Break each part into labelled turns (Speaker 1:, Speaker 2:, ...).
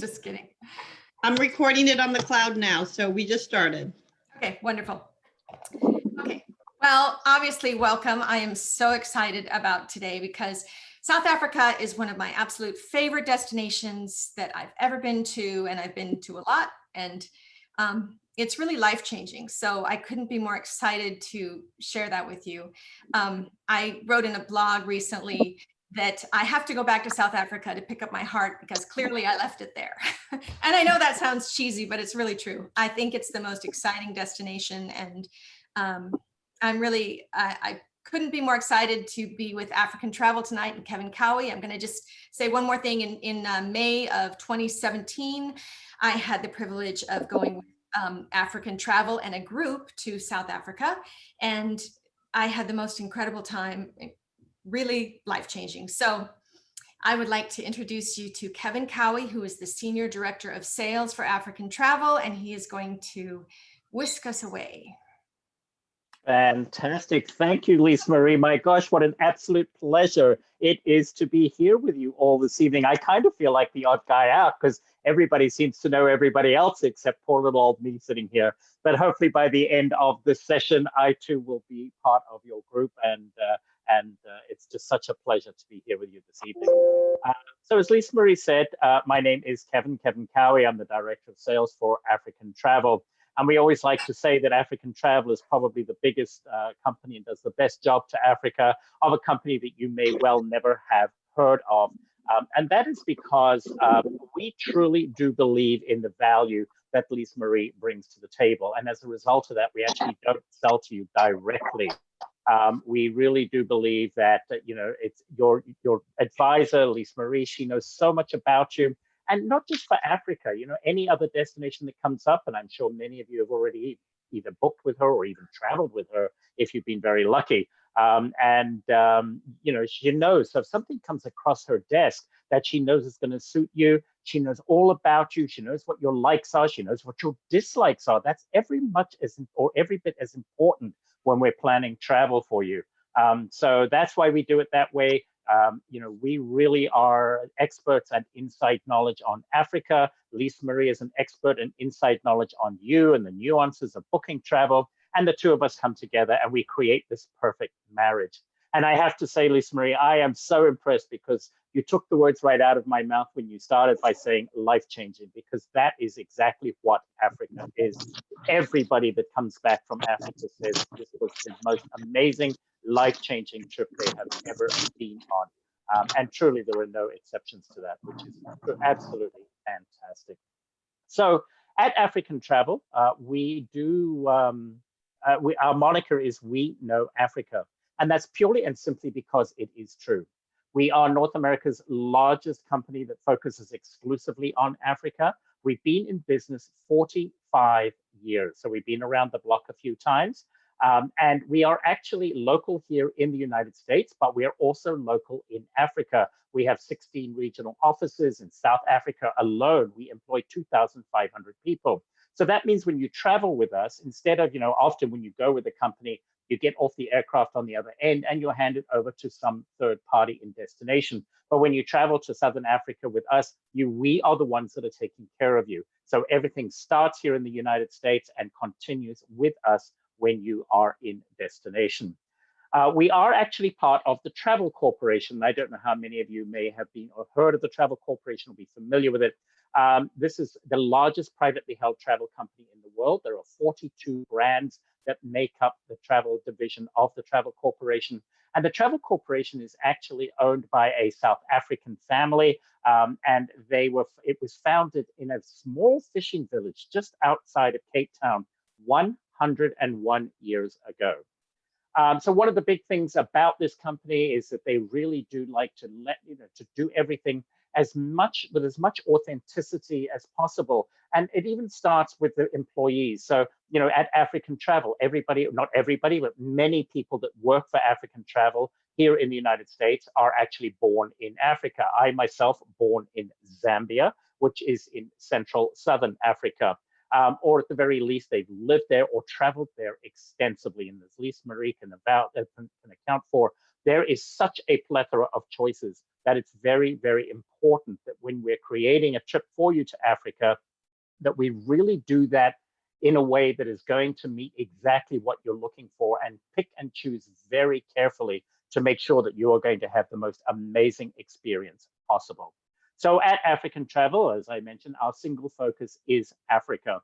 Speaker 1: Just kidding.
Speaker 2: I'm recording it on the cloud now, so we just started.
Speaker 1: Okay, wonderful. Okay, well, obviously, welcome. I am so excited about today because South Africa is one of my absolute favorite destinations that I've ever been to, and I've been to a lot, and it's really life-changing. So I couldn't be more excited to share that with you. I wrote in a blog recently that I have to go back to South Africa to pick up my heart because clearly I left it there. And I know that sounds cheesy, but it's really true. I think it's the most exciting destination, and I couldn't be more excited to be with African Travel tonight and Kevan Cowie. I'm going to just say one more thing. In May of 2017, I had the privilege of going with African Travel and a group to South Africa, and I had the most incredible time, really life-changing. So I would like to introduce you to Kevan Cowie, who is the Senior Director of Sales for African Travel, and he is going to whisk us away.
Speaker 3: Fantastic. Thank you, Lisa Marie. My gosh, what an absolute pleasure it is to be here with you all this evening. I kind of feel like the odd guy out because everybody seems to know everybody else except poor little old me sitting here. But hopefully by the end of this session, I too will be part of your group, and it's just such a pleasure to be here with you this evening. So as Lisa Marie said, my name is Kevan Cowie. I'm the Director of Sales for African Travel. And we always like to say that African Travel is probably the biggest company and does the best job to Africa of a company that you may well never have heard of. And that is because we truly do believe in the value that Lisa Marie brings to the table. And as a result of that, we actually don't sell to you directly. We really do believe that, it's your advisor, Lisa Marie, she knows so much about you. And not just for Africa, any other destination that comes up, and I'm sure many of you have already either booked with her or even traveled with her if you've been very lucky. She knows. So if something comes across her desk that she knows is going to suit you, she knows all about you, she knows what your likes are, she knows what your dislikes are. That's every bit as important when we're planning travel for you. So that's why we do it that way. We really are experts and inside knowledge on Africa. Lisa Marie is an expert and inside knowledge on you and the nuances of booking travel. And the two of us come together and we create this perfect marriage. And I have to say, Lisa Marie, I am so impressed because you took the words right out of my mouth when you started by saying life-changing, because that is exactly what Africa is. Everybody that comes back from Africa says this was the most amazing, life-changing trip they have ever been on. And truly, there are no exceptions to that, which is absolutely fantastic. So at African Travel, our moniker is We Know Africa. And that's purely and simply because it is true. We are North America's largest company that focuses exclusively on Africa. We've been in business 45 years. So we've been around the block a few times. And we are actually local here in the United States, but we are also local in Africa. We have 16 regional offices in South Africa alone. We employ 2,500 people. So that means when you travel with us, instead of, often when you go with a company, you get off the aircraft on the other end and you're handed over to some third party in destination. But when you travel to Southern Africa with us, we are the ones that are taking care of you. So everything starts here in the United States and continues with us when you are in destination. We are actually part of the Travel Corporation. I don't know how many of you may have been or heard of the Travel Corporation or be familiar with it. This is the largest privately held travel company in the world. There are 42 brands that make up the travel division of the Travel Corporation. And the Travel Corporation is actually owned by a South African family. And it was founded in a small fishing village just outside of Cape Town 101 years ago. So one of the big things about this company is that they really do like to to do everything with as much authenticity as possible. And it even starts with the employees. So, at African Travel, not everybody, but many people that work for African Travel here in the United States are actually born in Africa. I myself born in Zambia, which is in southern Africa. Or at the very least, they've lived there or traveled there extensively. And as Lisa Marie can account for, there is such a plethora of choices that it's very, very important that when we're creating a trip for you to Africa, that we really do that in a way that is going to meet exactly what you're looking for, and pick and choose very carefully to make sure that you are going to have the most amazing experience possible. So at African Travel, as I mentioned, our single focus is Africa.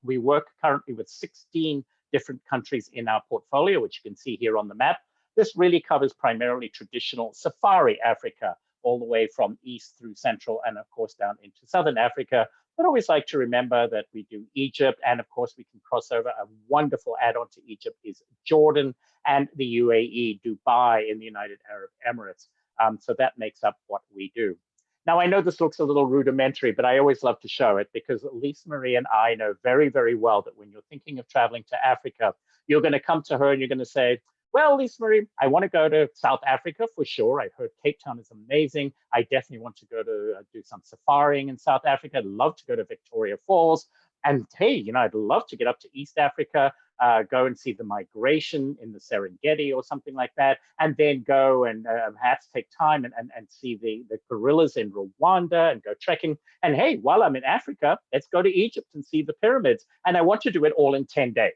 Speaker 3: We work currently with 16 different countries in our portfolio, which you can see here on the map. This really covers primarily traditional safari Africa, all the way from east through central and of course down into southern Africa. But I always like to remember that we do Egypt, and of course we can cross over. A wonderful add-on to Egypt is Jordan and the UAE, Dubai in the United Arab Emirates. So that makes up what we do. Now, I know this looks a little rudimentary, but I always love to show it because Lisa Marie and I know very, very well that when you're thinking of traveling to Africa, you're going to come to her and you're going to say, well, Lisa Marie, I want to go to South Africa for sure. I heard Cape Town is amazing. I definitely want to go to do some safaring in South Africa. I'd love to go to Victoria Falls. And hey, you know, I'd love to get up to East Africa, go and see the migration in the Serengeti or something like that, and then go and perhaps take time and see the gorillas in Rwanda and go trekking. And hey, while I'm in Africa, let's go to Egypt and see the pyramids. And I want to do it all in 10 days.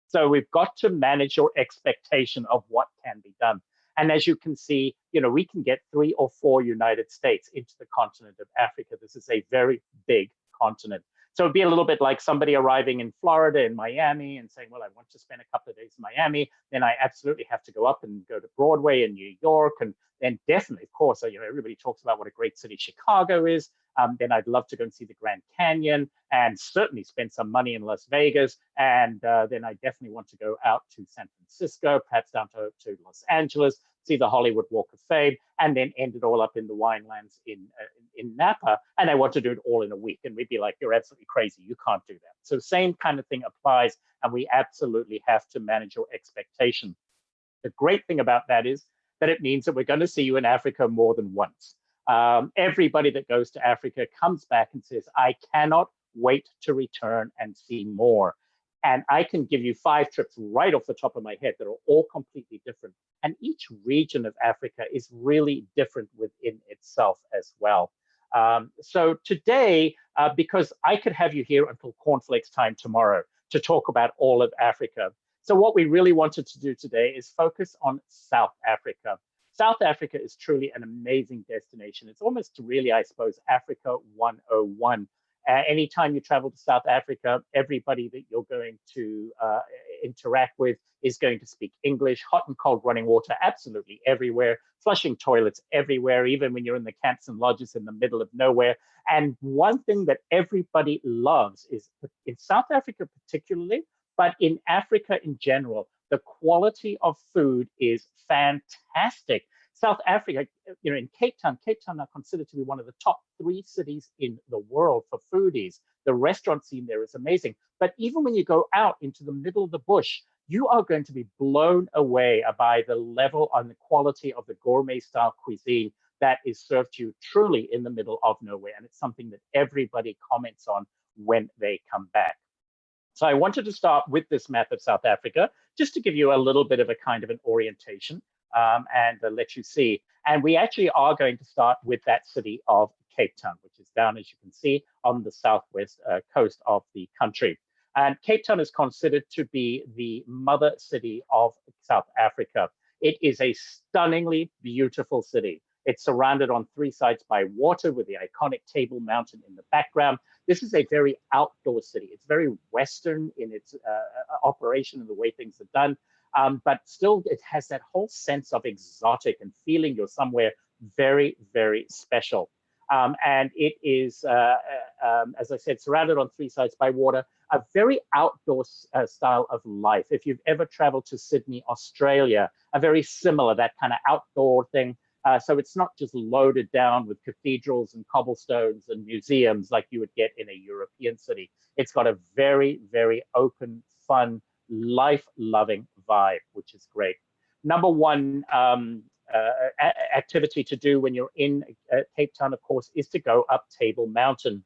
Speaker 3: So we've got to manage your expectation of what can be done. And as you can see, you know, we can get 3 or 4 United States into the continent of Africa. This is a very big continent. So it'd be a little bit like somebody arriving in Florida, in Miami, and saying, well, I want to spend a couple of days in Miami. Then I absolutely have to go up and go to Broadway in New York. And then definitely, of course, you know, everybody talks about what a great city Chicago is. Then I'd love to go and see the Grand Canyon and certainly spend some money in Las Vegas. And then I definitely want to go out to San Francisco, perhaps down to Los Angeles, see the Hollywood Walk of Fame, and then end it all up in the winelands in Napa. And I want to do it all in a week. And we'd be like, you're absolutely crazy. You can't do that. So same kind of thing applies. And we absolutely have to manage your expectation. The great thing about that is that it means that we're going to see you in Africa more than once. Everybody that goes to Africa comes back and says, I cannot wait to return and see more. And I can give you 5 trips right off the top of my head that are all completely different. And each region of Africa is really different within itself as well. So today, because I could have you here until cornflakes time tomorrow to talk about all of Africa. So what we really wanted to do today is focus on South Africa. South Africa is truly an amazing destination. It's almost really, I suppose, Africa 101. Anytime you travel to South Africa, everybody that you're going to interact with is going to speak English. Hot and cold running water absolutely everywhere. Flushing toilets everywhere, even when you're in the camps and lodges in the middle of nowhere. And one thing that everybody loves is, in South Africa particularly, but in Africa in general, the quality of food is fantastic. South Africa, you know, in Cape Town are considered to be one of the top 3 cities in the world for foodies. The restaurant scene there is amazing. But even when you go out into the middle of the bush, you are going to be blown away by the level and the quality of the gourmet style cuisine that is served to you truly in the middle of nowhere. And it's something that everybody comments on when they come back. So I wanted to start with this map of South Africa, just to give you a little bit of a kind of an orientation and let you see. And we actually are going to start with that city of Cape Town, which is down, as you can see, on the southwest coast of the country. And Cape Town is considered to be the mother city of South Africa. It is a stunningly beautiful city. It's surrounded on 3 sides by water with the iconic Table Mountain in the background. This is a very outdoor city. It's very Western in its operation and the way things are done. But still, it has that whole sense of exotic and feeling you're somewhere very, very special. And it is, as I said, surrounded on 3 sides by water, a very outdoor style of life. If you've ever traveled to Sydney, Australia, a very similar, that kind of outdoor thing. So it's not just loaded down with cathedrals and cobblestones and museums like you would get in a European city. It's got a very, very open, fun, life-loving vibe, which is great. Number one activity to do when you're in Cape Town, of course, is to go up Table Mountain.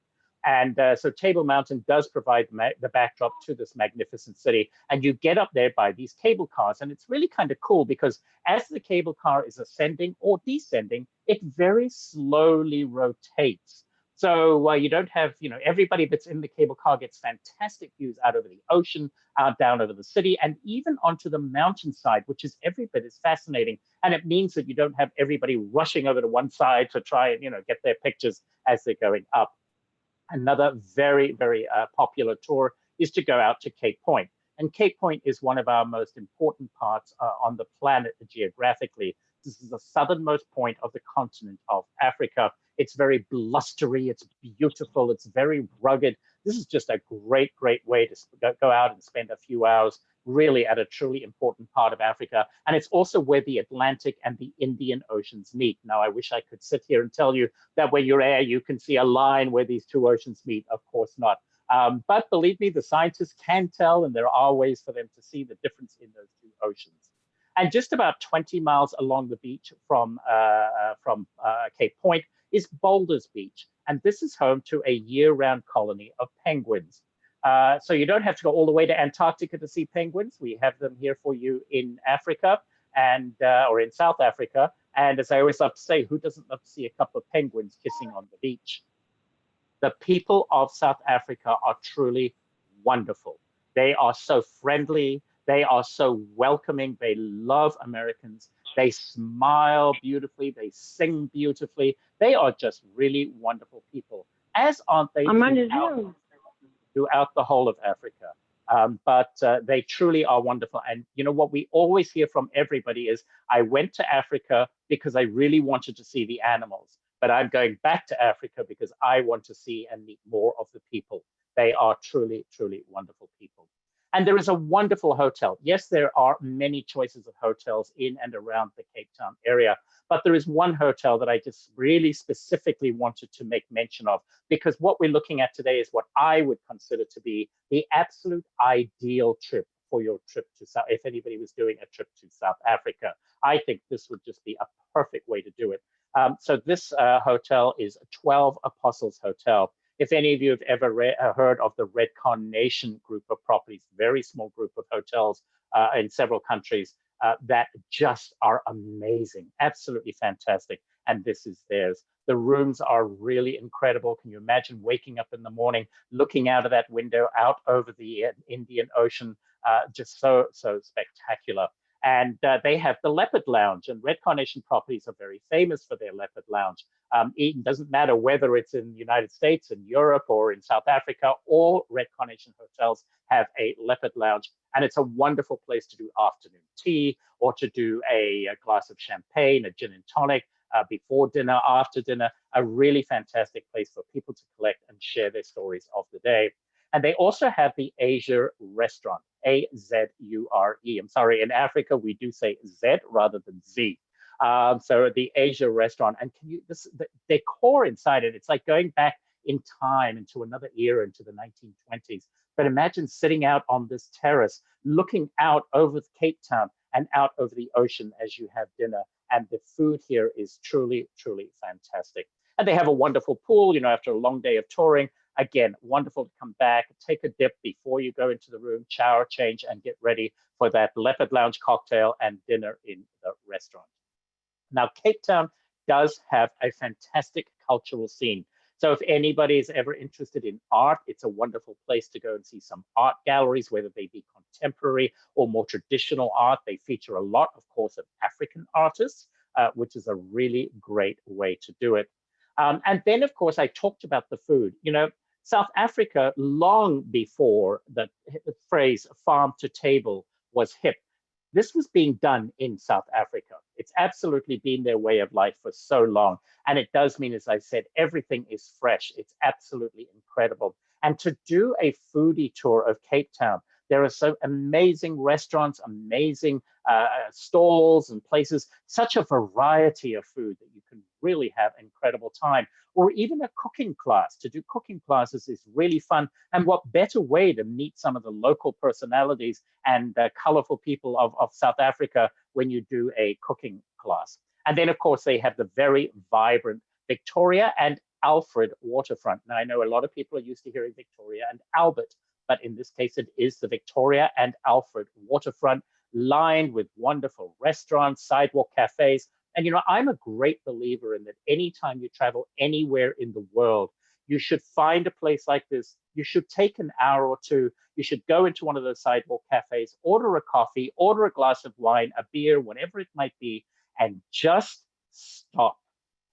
Speaker 3: And so Table Mountain does provide the backdrop to this magnificent city. And you get up there by these cable cars. And it's really kind of cool because as the cable car is ascending or descending, it very slowly rotates. So you don't have, everybody that's in the cable car gets fantastic views out over the ocean, down over the city, and even onto the mountainside, which is every bit as fascinating. And it means that you don't have everybody rushing over to one side to try and, get their pictures as they're going up. Another very, very popular tour is to go out to Cape Point. And Cape Point is one of our most important parts on the planet geographically. This is the southernmost point of the continent of Africa. It's very blustery, it's beautiful, it's very rugged. This is just a great, great way to go out and spend a few hours really at a truly important part of Africa. And it's also where the Atlantic and the Indian Oceans meet. Now, I wish I could sit here and tell you that when you're there, you can see a line where these two oceans meet. Of course not. But believe me, the scientists can tell, and there are ways for them to see the difference in those two oceans. And just about 20 miles along the beach from Cape Point is Boulders Beach. And this is home to a year-round colony of penguins. So you don't have to go all the way to Antarctica to see penguins. We have them here for you in Africa and or in South Africa. And as I always love to say, who doesn't love to see a couple of penguins kissing on the beach? The people of South Africa are truly wonderful. They are so friendly. They are so welcoming. They love Americans. They smile beautifully. They sing beautifully. They are just really wonderful people, as aren't they throughout the whole of Africa. But they truly are wonderful. And you know what we always hear from everybody is, I went to Africa because I really wanted to see the animals, but I'm going back to Africa because I want to see and meet more of the people. They are truly, truly wonderful people. And there is a wonderful hotel. Yes, there are many choices of hotels in and around the Cape Town area, but there is one hotel that I just really specifically wanted to make mention of, because what we're looking at today is what I would consider to be the absolute ideal trip for your trip to South. If anybody was doing a trip to South Africa, I think this would just be a perfect way to do it. So this hotel is 12 Apostles Hotel. If any of you have ever heard of the Red Carnation group of properties, very small group of hotels in several countries that just are amazing, absolutely fantastic. And this is theirs. The rooms are really incredible. Can you imagine waking up in the morning, looking out of that window out over the Indian Ocean? Just so spectacular. And they have the Leopard Lounge, and Red Carnation properties are very famous for their Leopard Lounge. It doesn't matter whether it's in the United States, in Europe, or in South Africa, all Red Carnation hotels have a Leopard Lounge. And it's a wonderful place to do afternoon tea, or to do a glass of champagne, a gin and tonic, before dinner, after dinner. A really fantastic place for people to collect and share their stories of the day. And they also have the Asia Restaurant, A-Z-U-R-E. I'm sorry, in Africa, we do say Z rather than Z. So the Asia Restaurant, and the decor inside it, it's like going back in time into another era, into the 1920s. But imagine sitting out on this terrace, looking out over Cape Town and out over the ocean as you have dinner. And the food here is truly, truly fantastic. And they have a wonderful pool, after a long day of touring. Again, wonderful to come back, take a dip before you go into the room, shower, change, and get ready for that Leopard Lounge cocktail and dinner in the restaurant. Now, Cape Town does have a fantastic cultural scene. So if anybody is ever interested in art, it's a wonderful place to go and see some art galleries, whether they be contemporary or more traditional art. They feature a lot, of course, of African artists, which is a really great way to do it. And then, of course, I talked about the food. South Africa, long before the phrase farm to table was hip, this was being done in South Africa. It's absolutely been their way of life for so long. And it does mean, as I said, everything is fresh. It's absolutely incredible. And to do a foodie tour of Cape Town, there are so amazing restaurants, amazing stalls and places, such a variety of food that you can really have an incredible time. Or even a cooking class. To do cooking classes is really fun. And what better way to meet some of the local personalities and colorful people of South Africa when you do a cooking class. And then, of course, they have the very vibrant Victoria and Alfred waterfront. Now, I know a lot of people are used to hearing Victoria and Albert, but in this case, it is the Victoria and Alfred waterfront, lined with wonderful restaurants, sidewalk cafes, And, I'm a great believer in that anytime you travel anywhere in the world, you should find a place like this. You should take an hour or two. You should go into one of those sidewalk cafes, order a coffee, order a glass of wine, a beer, whatever it might be, and just stop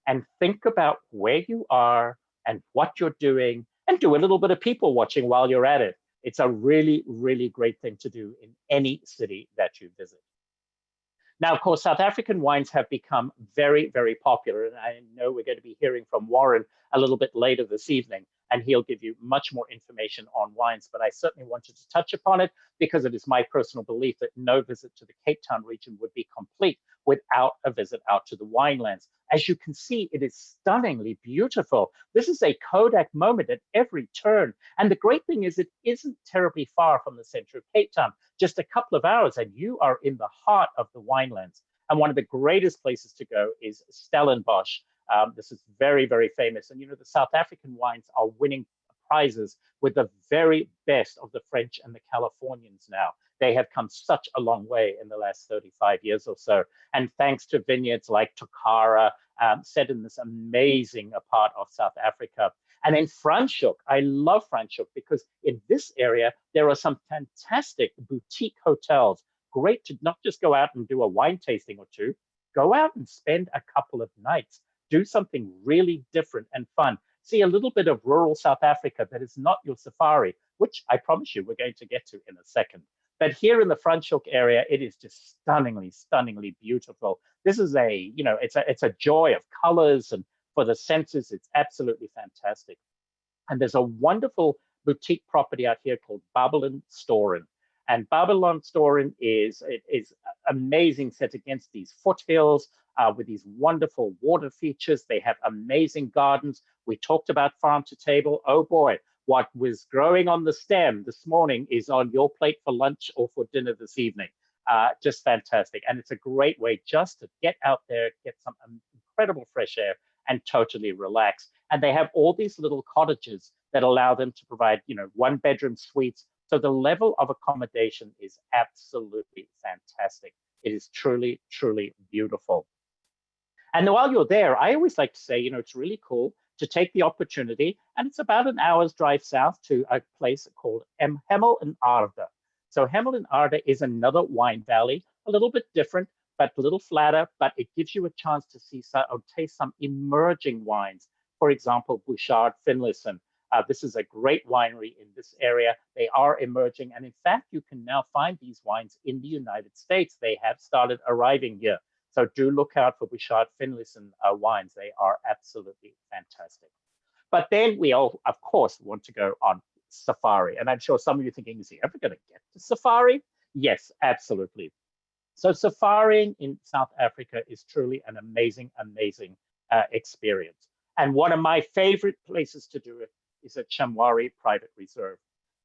Speaker 3: and think about where you are and what you're doing, and do a little bit of people watching while you're at it. It's a really, really great thing to do in any city that you visit. Now, of course, South African wines have become very, very popular. And I know we're going to be hearing from Warren a little bit later this evening, and he'll give you much more information on wines. But I certainly wanted to touch upon it because it is my personal belief that no visit to the Cape Town region would be complete without a visit out to the winelands. As you can see, it is stunningly beautiful. This is a Kodak moment at every turn. And the great thing is it isn't terribly far from the center of Cape Town, just a couple of hours, and you are in the heart of the winelands. And one of the greatest places to go is Stellenbosch. This is very, very famous. And, the South African wines are winning prizes with the very best of the French and the Californians now. They have come such a long way in the last 35 years or so. And thanks to vineyards like Tokara, set in this amazing part of South Africa. And in Franschhoek, I love Franschhoek because in this area, there are some fantastic boutique hotels. Great to not just go out and do a wine tasting or two, go out and spend a couple of nights, do something really different and fun. See a little bit of rural South Africa that is not your safari, which I promise you we're going to get to in a second. But here in the Franschhoek area, it is just stunningly, stunningly beautiful. This is it's a joy of colors, and for the senses, it's absolutely fantastic. And there's a wonderful boutique property out here called Babylon Storen. And Babylon Storen is amazing, set against these foothills with these wonderful water features. They have amazing gardens. We talked about farm to table. Oh boy, what was growing on the stem this morning is on your plate for lunch or for dinner this evening. Just fantastic. And it's a great way just to get out there, get some incredible fresh air, and totally relax. And they have all these little cottages that allow them to provide, one-bedroom suites. So the level of accommodation is absolutely fantastic. It is truly, truly beautiful. And while you're there, I always like to say, it's really cool to take the opportunity, and it's about an hour's drive south to a place called Hemel and Arda. So Hemel and Arda is another wine valley, a little bit different, but a little flatter, but it gives you a chance to see or taste some emerging wines. For example, Bouchard Finlayson. This is a great winery in this area. They are emerging, and in fact, you can now find these wines in the United States. They have started arriving here. So do look out for Bouchard Finlayson wines. They are absolutely fantastic. But then we all, of course, want to go on safari. And I'm sure some of you are thinking, is he ever going to get to safari? Yes, absolutely. So safaring in South Africa is truly an amazing, amazing experience. And one of my favorite places to do it is at Chanwari Private Reserve.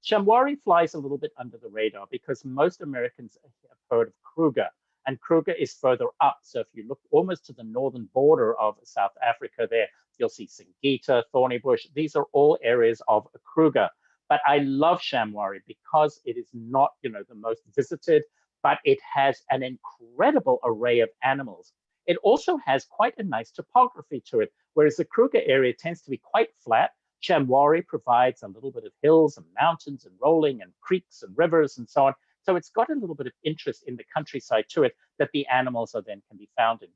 Speaker 3: Chanwari flies a little bit under the radar because most Americans have heard of Kruger, and Kruger is further up. So if you look almost to the northern border of South Africa there, you'll see Singita, Thornybush. These are all areas of Kruger. But I love Chanwari because it is not, the most visited, but it has an incredible array of animals. It also has quite a nice topography to it, whereas the Kruger area tends to be quite flat. Chanwari provides a little bit of hills and mountains and rolling and creeks and rivers and so on. So it's got a little bit of interest in the countryside to it that the animals are then can be found in.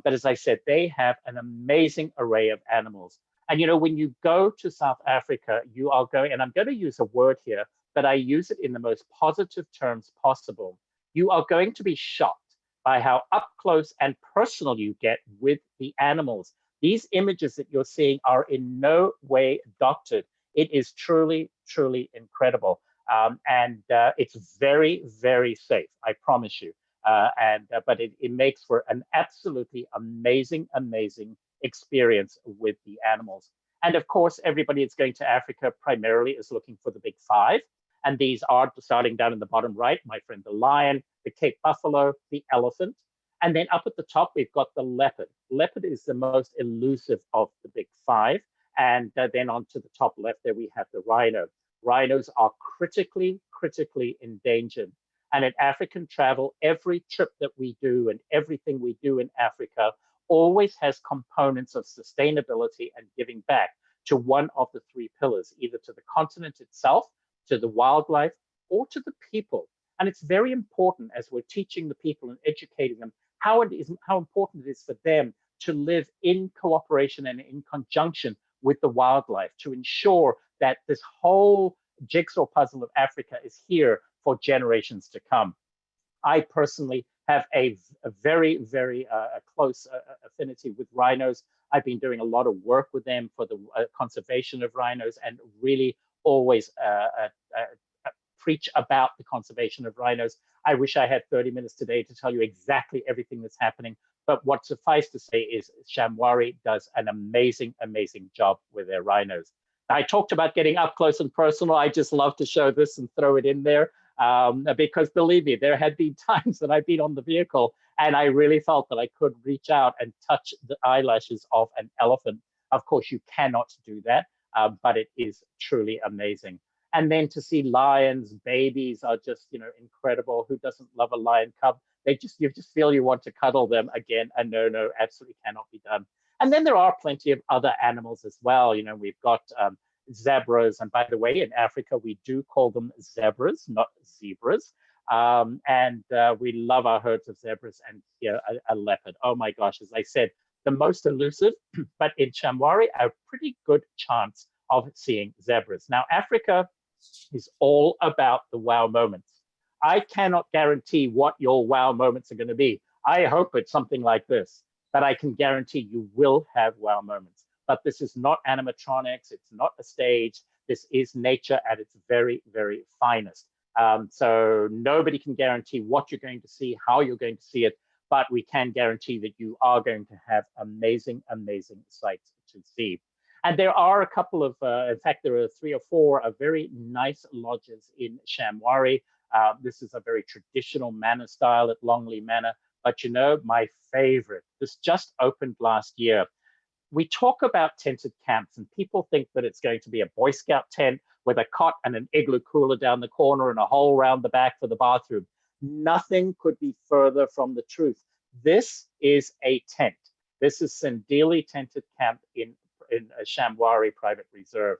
Speaker 3: But as I said, they have an amazing array of animals. And when you go to South Africa, you are going, and I'm going to use a word here, but I use it in the most positive terms possible. You are going to be shocked by how up close and personal you get with the animals. These images that you're seeing are in no way doctored. It is truly, truly incredible. And it's very, very safe, I promise you. But it makes for an absolutely amazing, amazing experience with the animals. And of course, everybody that's going to Africa primarily is looking for the big five. And these are, starting down in the bottom right, my friend, the lion, the Cape buffalo, the elephant. And then up at the top, we've got the leopard. Leopard is the most elusive of the big five. And then onto the top left there, we have the rhino. Rhinos are critically, critically endangered. And in African travel, every trip that we do and everything we do in Africa always has components of sustainability and giving back to one of the three pillars, either to the continent itself, to the wildlife, or to the people. And it's very important as we're teaching the people and educating them how important it is for them to live in cooperation and in conjunction with the wildlife to ensure that this whole jigsaw puzzle of Africa is here for generations to come. I personally have a very, very close affinity with rhinos. I've been doing a lot of work with them for the conservation of rhinos, and really always preach about the conservation of rhinos. I wish I had 30 minutes today to tell you exactly everything that's happening, but what suffice to say is Chanwari does an amazing, amazing job with their rhinos. I talked about getting up close and personal. I just love to show this and throw it in there because believe me, there had been times that I've been on the vehicle and I really felt that I could reach out and touch the eyelashes of an elephant. Of course, you cannot do that, but it is truly amazing. And then to see lions, babies are just, incredible. Who doesn't love a lion cub? You just feel you want to cuddle them. Again, a no, absolutely cannot be done. And then there are plenty of other animals as well. We've got zebras. And by the way, in Africa, we do call them zebras, not zebras. And we love our herds of zebras and a leopard. Oh my gosh, as I said, the most elusive, but in Chanwari, a pretty good chance of seeing zebras. Now, Africa is all about the wow moments. I cannot guarantee what your wow moments are going to be. I hope it's something like this, but I can guarantee you will have wow moments. But this is not animatronics. It's not a stage. This is nature at its very, very finest. So nobody can guarantee what you're going to see, how you're going to see it, but we can guarantee that you are going to have amazing, amazing sights to see. And there are a couple of, in fact, there are 3 or 4 very nice lodges in Chanwari. This is a very traditional manor style at Longley Manor. But my favorite, this just opened last year. We talk about tented camps and people think that it's going to be a Boy Scout tent with a cot and an igloo cooler down the corner and a hole round the back for the bathroom. Nothing could be further from the truth. This is a tent. This is Sindili Tented Camp in Chanwari Private Reserve.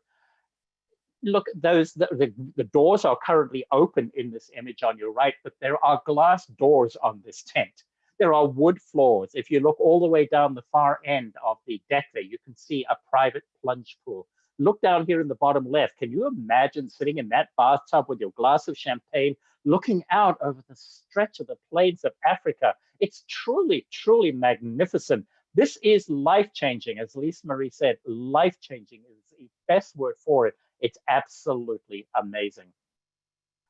Speaker 3: Look, the doors are currently open in this image on your right, but there are glass doors on this tent. There are wood floors. If you look all the way down the far end of the deck there, you can see a private plunge pool. Look down here in the bottom left. Can you imagine sitting in that bathtub with your glass of champagne, looking out over the stretch of the plains of Africa? It's truly, truly magnificent. This is life-changing, as Lisa Marie said. Life-changing is the best word for it. It's absolutely amazing.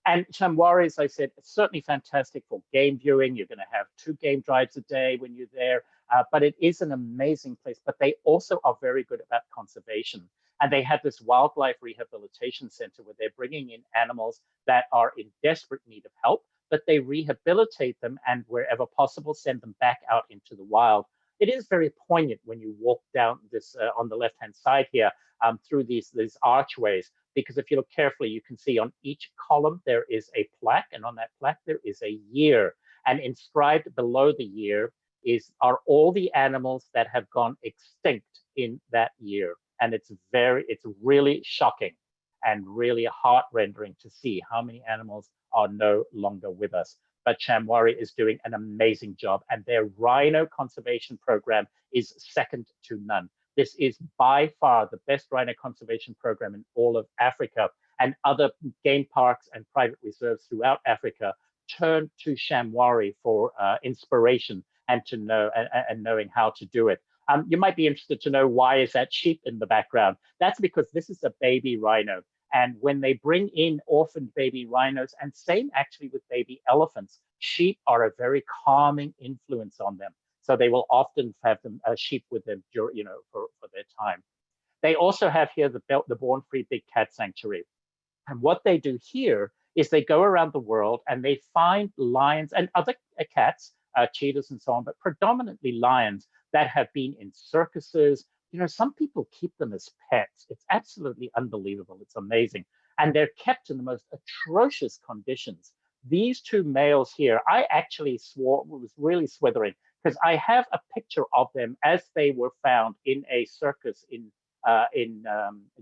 Speaker 3: And Chanwari, as I said, it's certainly fantastic for game viewing. You're going to have 2 game drives a day when you're there, but it is an amazing place. But they also are very good about conservation. And they have this wildlife rehabilitation center where they're bringing in animals that are in desperate need of help, but they rehabilitate them and wherever possible, send them back out into the wild. It is very poignant when you walk down this on the left-hand side here through these archways, because if you look carefully, you can see on each column there is a plaque, and on that plaque there is a year. And inscribed below the year are all the animals that have gone extinct in that year. And it's really shocking and really heart-rendering to see how many animals are no longer with us. But Chanwari is doing an amazing job, and their rhino conservation program is second to none. This is by far the best rhino conservation program in all of Africa, and other game parks and private reserves throughout Africa turn to Chanwari for inspiration and to knowing how to do it. You might be interested to know, why is that sheep in the background? That's because this is a baby rhino. And when they bring in orphaned baby rhinos, and same actually with baby elephants, sheep are a very calming influence on them. So they will often have sheep with them, for their time. They also have here the Born Free Big Cat Sanctuary. And what they do here is they go around the world and they find lions and other cats, cheetahs and so on, but predominantly lions that have been in circuses. Some people keep them as pets. It's absolutely unbelievable. It's amazing. And they're kept in the most atrocious conditions. These two males here, I actually was really swithering, because I have a picture of them as they were found in a circus in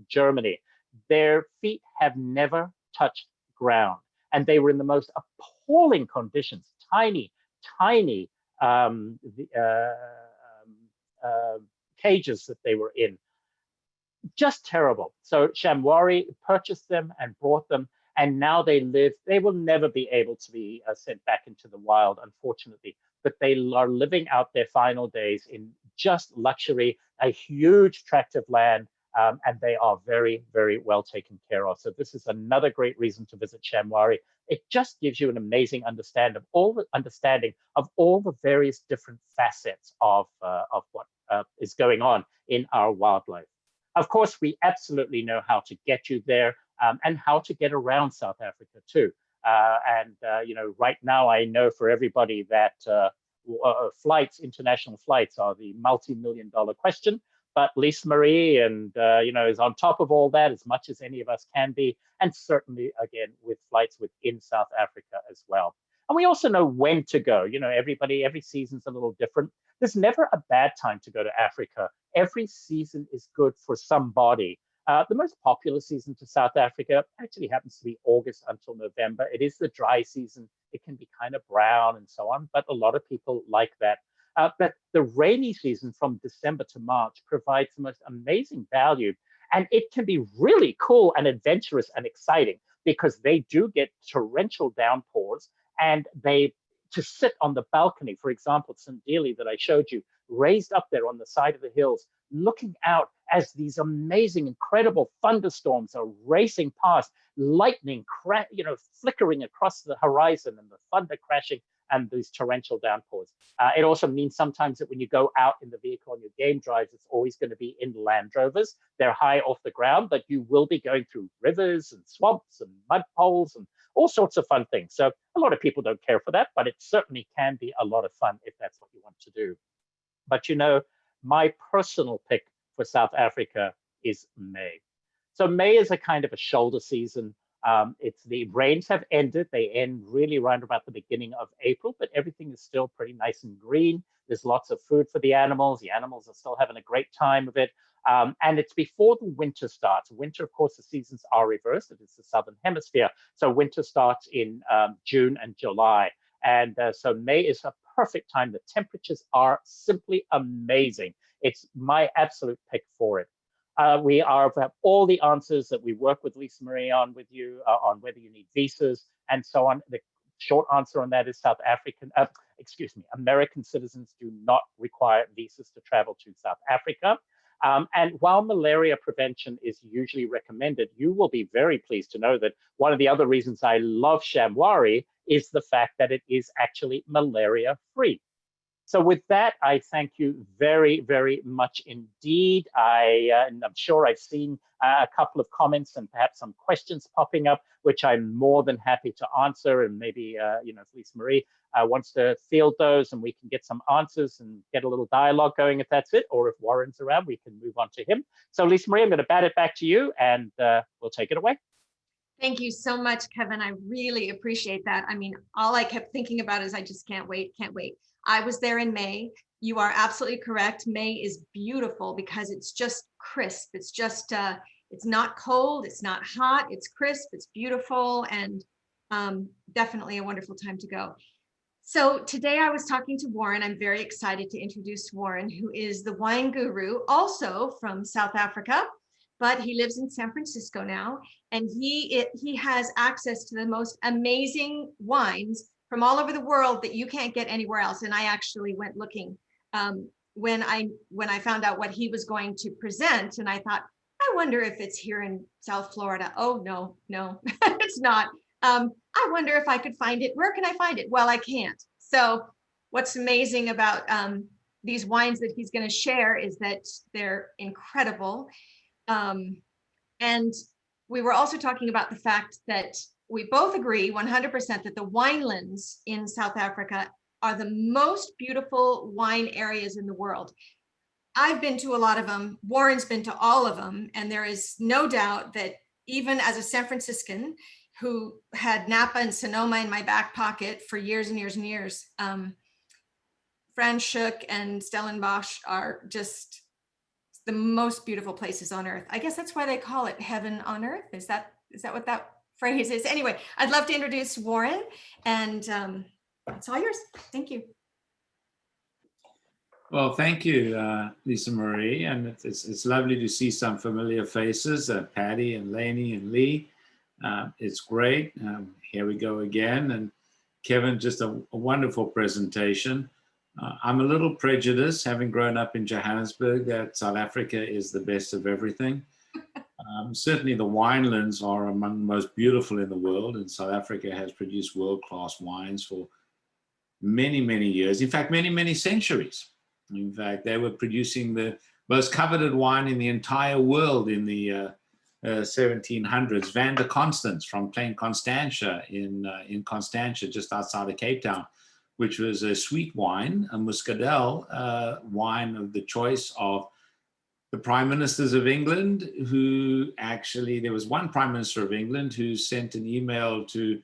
Speaker 3: Germany. Their feet have never touched ground, and they were in the most appalling conditions, tiny, tiny cages that they were in. Just terrible. So Chanwari purchased them and brought them, and now they live. They will never be able to be sent back into the wild, unfortunately, but they are living out their final days in just luxury, a huge tract of land, and they are very, very well taken care of. So this is another great reason to visit Chanwari. It just gives you an amazing understanding of all the various different facets of what is going on in our wildlife. Of course, we absolutely know how to get you there, and how to get around South Africa too. You know, right now I know for everybody that international flights are the multi-million-dollar question. But Lisa Marie and you know, is on top of all that as much as any of us can be, and certainly again with flights within South Africa as well. And we also know when to go. You know, every season's a little different. There's never a bad time to go to Africa. Every season is good for somebody. The most popular season to South Africa actually happens to be August until November. It is the dry season. It can be kind of brown and so on, but a lot of people like that. But the rainy season from December to March provides the most amazing value. And it can be really cool and adventurous and exciting, because they do get torrential downpours, and to sit on the balcony, for example, Sandili that I showed you, raised up there on the side of the hills, looking out as these amazing, incredible thunderstorms are racing past, lightning, flickering across the horizon, and the thunder crashing, and these torrential downpours. It also means sometimes that when you go out in the vehicle on your game drives, it's always going to be in Land Rovers. They're high off the ground, but you will be going through rivers and swamps and mud holes and all sorts of fun things. So a lot of people don't care for that, but it certainly can be a lot of fun if that's what you want to do. But you know, my personal pick for South Africa is May. So May is a kind of a shoulder season. The rains have ended. They end really right about the beginning of April, but everything is still pretty nice and green. There's lots of food for the animals. The animals are still having a great time of it. And it's before the winter starts. Winter, of course, the seasons are reversed. It is the Southern Hemisphere. So winter starts in June and July. And so May is a perfect time. The temperatures are simply amazing. It's my absolute pick for it. We have all the answers that we work with Lisa Marie on with you on whether you need visas and so on. The short answer on that is American citizens do not require visas to travel to South Africa. And while malaria prevention is usually recommended, you will be very pleased to know that one of the other reasons I love Chanwari is the fact that it is actually malaria-free. So with that, I thank you very, very much indeed. And I'm sure I've seen a couple of comments and perhaps some questions popping up, which I'm more than happy to answer. And maybe, if Lisa Marie wants to field those and we can get some answers and get a little dialogue going, if that's it, or if Warren's around, we can move on to him. So Lisa Marie, I'm going to bat it back to you, and we'll take it away.
Speaker 1: Thank you so much, Kevin. I really appreciate that. I mean, all I kept thinking about is I just can't wait, can't wait. I was there in May. You are absolutely correct. May is beautiful because it's just crisp. It's just, it's not cold, it's not hot, it's crisp, it's beautiful, and definitely a wonderful time to go. So today I was talking to Warren. I'm very excited to introduce Warren, who is the wine guru, also from South Africa, but he lives in San Francisco now, and he has access to the most amazing wines from all over the world that you can't get anywhere else. And I actually went looking when I found out what he was going to present, and I thought, I wonder if it's here in South Florida. Oh, no, it's not. I wonder if I could find it. Where can I find it? Well, I can't. So what's amazing about these wines that he's going to share is that they're incredible. And we were also talking about the fact that we both agree 100% that the winelands in South Africa are the most beautiful wine areas in the world. I've been to a lot of them. Warren's been to all of them. And there is no doubt that even as a San Franciscan, who had Napa and Sonoma in my back pocket for years and years and years. Franschhoek and Stellenbosch are just the most beautiful places on earth. I guess that's why they call it heaven on earth. Is that what that phrase is? Anyway, I'd love to introduce Warren, and it's all yours. Thank you.
Speaker 4: Well, thank you, Lisa Marie, and it's lovely to see some familiar faces, Patty and Lainey and Lee. It's great. Here we go again, and Kevin, just a wonderful presentation. I'm a little prejudiced, having grown up in Johannesburg, that South Africa is the best of everything. Certainly the winelands are among the most beautiful in the world, and South Africa has produced world-class wines for many, many years. In fact, many, many centuries. In fact, they were producing the most coveted wine in the entire world in the 1700s. Van der Constance from Plain Constantia in Constantia, just outside of Cape Town, which was a sweet wine, a muscadel wine of the choice of the prime ministers of England, who actually, there was one prime minister of England who sent an email to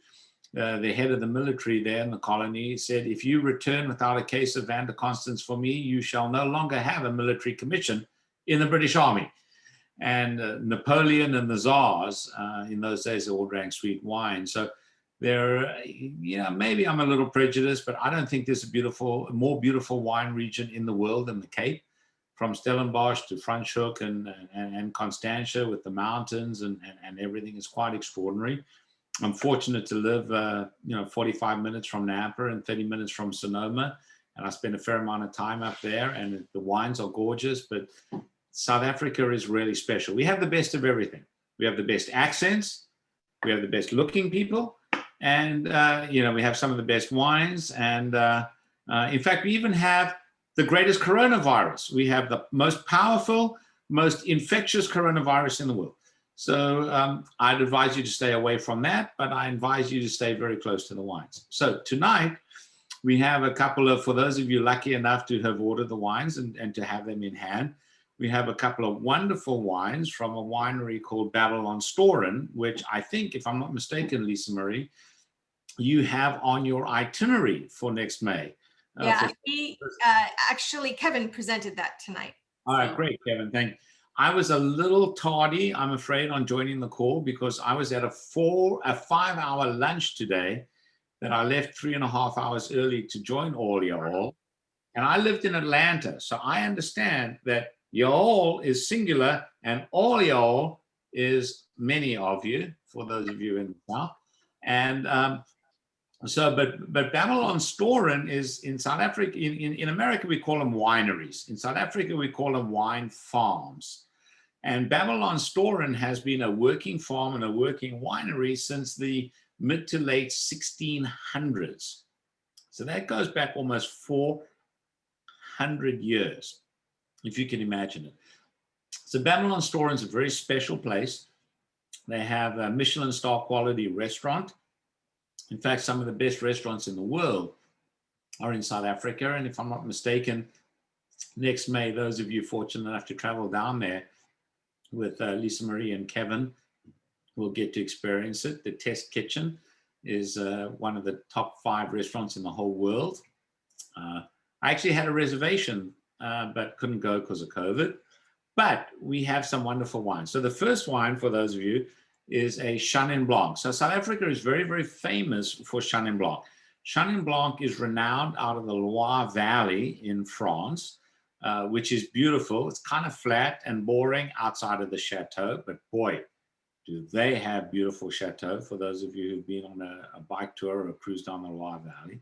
Speaker 4: the head of the military there in the colony, said, if you return without a case of Van der Constance for me, you shall no longer have a military commission in the British Army. And Napoleon and the Tsars in those days all drank sweet wine. So there, maybe I'm a little prejudiced, but I don't think there's a more beautiful wine region in the world than the Cape, from Stellenbosch to Franschhoek and Constantia with the mountains and everything is quite extraordinary. I'm fortunate to live, 45 minutes from Napa and 30 minutes from Sonoma, and I spend a fair amount of time up there, and the wines are gorgeous, but South Africa is really special. We have the best of everything. We have the best accents, we have the best looking people, and we have some of the best wines, and in fact, we even have the greatest coronavirus. We have the most powerful, most infectious coronavirus in the world. So I'd advise you to stay away from that, but I advise you to stay very close to the wines. So tonight, we have a couple of, for those of you lucky enough to have ordered the wines and to have them in hand, we have a couple of wonderful wines from a winery called Babylon Storen, which I think, if I'm not mistaken, Lisa Marie, you have on your itinerary for next May.
Speaker 1: Yeah, actually, Kevin presented that tonight.
Speaker 4: All right, great, Kevin, thank you. I was a little tardy, I'm afraid, on joining the call because I was at a 5-hour lunch today that I left 3.5 hours early to join all y'all. And I lived in Atlanta, so I understand that y'all is singular and all y'all is many of you, for those of you in the South. And but Babylon Storen is in South Africa, in America, we call them wineries. In South Africa, we call them wine farms. And Babylon Storen has been a working farm and a working winery since the mid to late 1600s. So that goes back almost 400 years, if you can imagine it. So Babylon Storen is a very special place. They have a Michelin star quality restaurant. In fact, some of the best restaurants in the world are in South Africa. And if I'm not mistaken, next May, those of you fortunate enough to travel down there with Lisa Marie and Kevin will get to experience it. The Test Kitchen is one of the top 5 restaurants in the whole world. I actually had a reservation, but couldn't go because of COVID. But we have some wonderful wines. So the first wine, for those of you, is a Shannon Blanc. So South Africa is very, very famous for Shannon Blanc. Shannon Blanc is renowned out of the Loire Valley in France, which is beautiful. It's kind of flat and boring outside of the chateau, but boy, do they have beautiful chateau for those of you who've been on a bike tour or a cruise down the Loire Valley.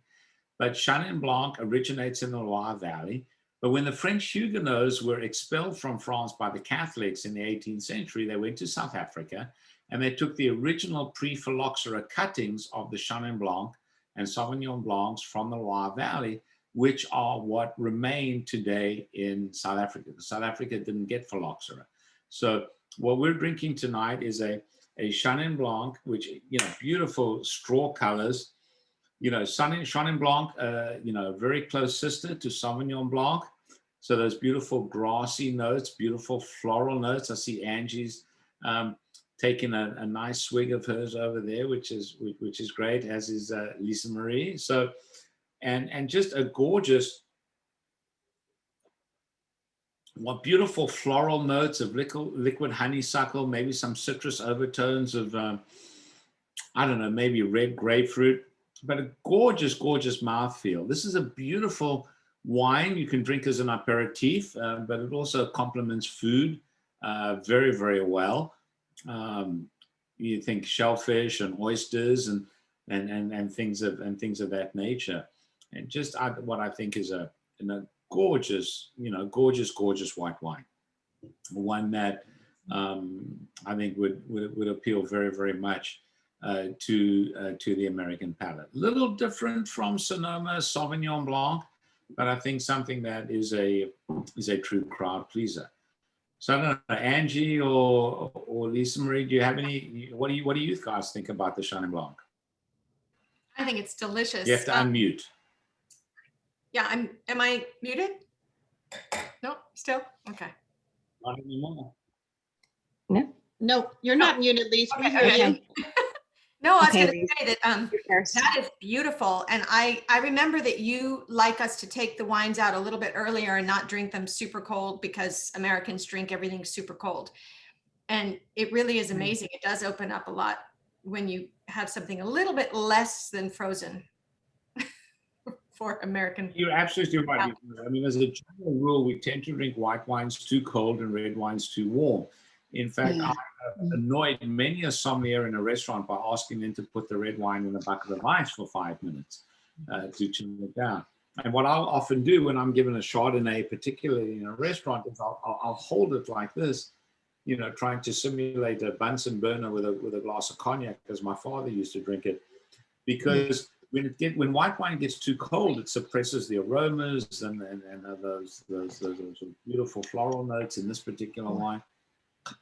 Speaker 4: But Shannon Blanc originates in the Loire Valley. But when the French Huguenots were expelled from France by the Catholics in the 18th century, they went to South Africa and they took the original pre-phylloxera cuttings of the Shannon Blanc and Sauvignon Blancs from the Loire Valley, which are what remain today in South Africa. South Africa didn't get phylloxera. So what we're drinking tonight is a Shannon Blanc, which, beautiful straw colors. Shannon Blanc, very close sister to Sauvignon Blanc. So those beautiful grassy notes, beautiful floral notes. I see Angie's taking a nice swig of hers over there, which is great, as is Lisa Marie. So, and just a gorgeous, what beautiful floral notes of liquid honeysuckle, maybe some citrus overtones of, I don't know, maybe red grapefruit, but a gorgeous, gorgeous mouthfeel. This is a beautiful wine you can drink as an aperitif, but it also complements food very, very well. You think shellfish and oysters and things of that nature, and just what I think is a gorgeous, gorgeous white wine, one that I think would appeal very, very much to the American palate. A little different from Sonoma Sauvignon Blanc, but I think something that is a true crowd pleaser. So I don't know, Angie or Lisa Marie, do you have any? What do you guys think about the Shannon Blanc?
Speaker 1: I think it's delicious.
Speaker 4: You have to unmute.
Speaker 1: Yeah, am I muted? No, still? Okay.
Speaker 4: Not anymore.
Speaker 2: No, you're not muted, Lisa. We hear you.
Speaker 1: No, I was
Speaker 5: Okay,
Speaker 1: going to say that that is beautiful. And I remember that you like us to take the wines out a little bit earlier and not drink them super cold, because Americans drink everything super cold. And it really is amazing. It does open up a lot when you have something a little bit less than frozen for American.
Speaker 4: You're absolutely right. I mean, as a general rule, we tend to drink white wines too cold and red wines too warm. In fact, I have annoyed many a sommelier in a restaurant by asking them to put the red wine in a bucket of ice for 5 minutes to chill it down. And what I'll often do when I'm given a Chardonnay, particularly in a restaurant, is I'll hold it like this, trying to simulate a Bunsen burner with a glass of cognac, as my father used to drink it, because when white wine gets too cold, it suppresses the aromas and those beautiful floral notes in this particular wine.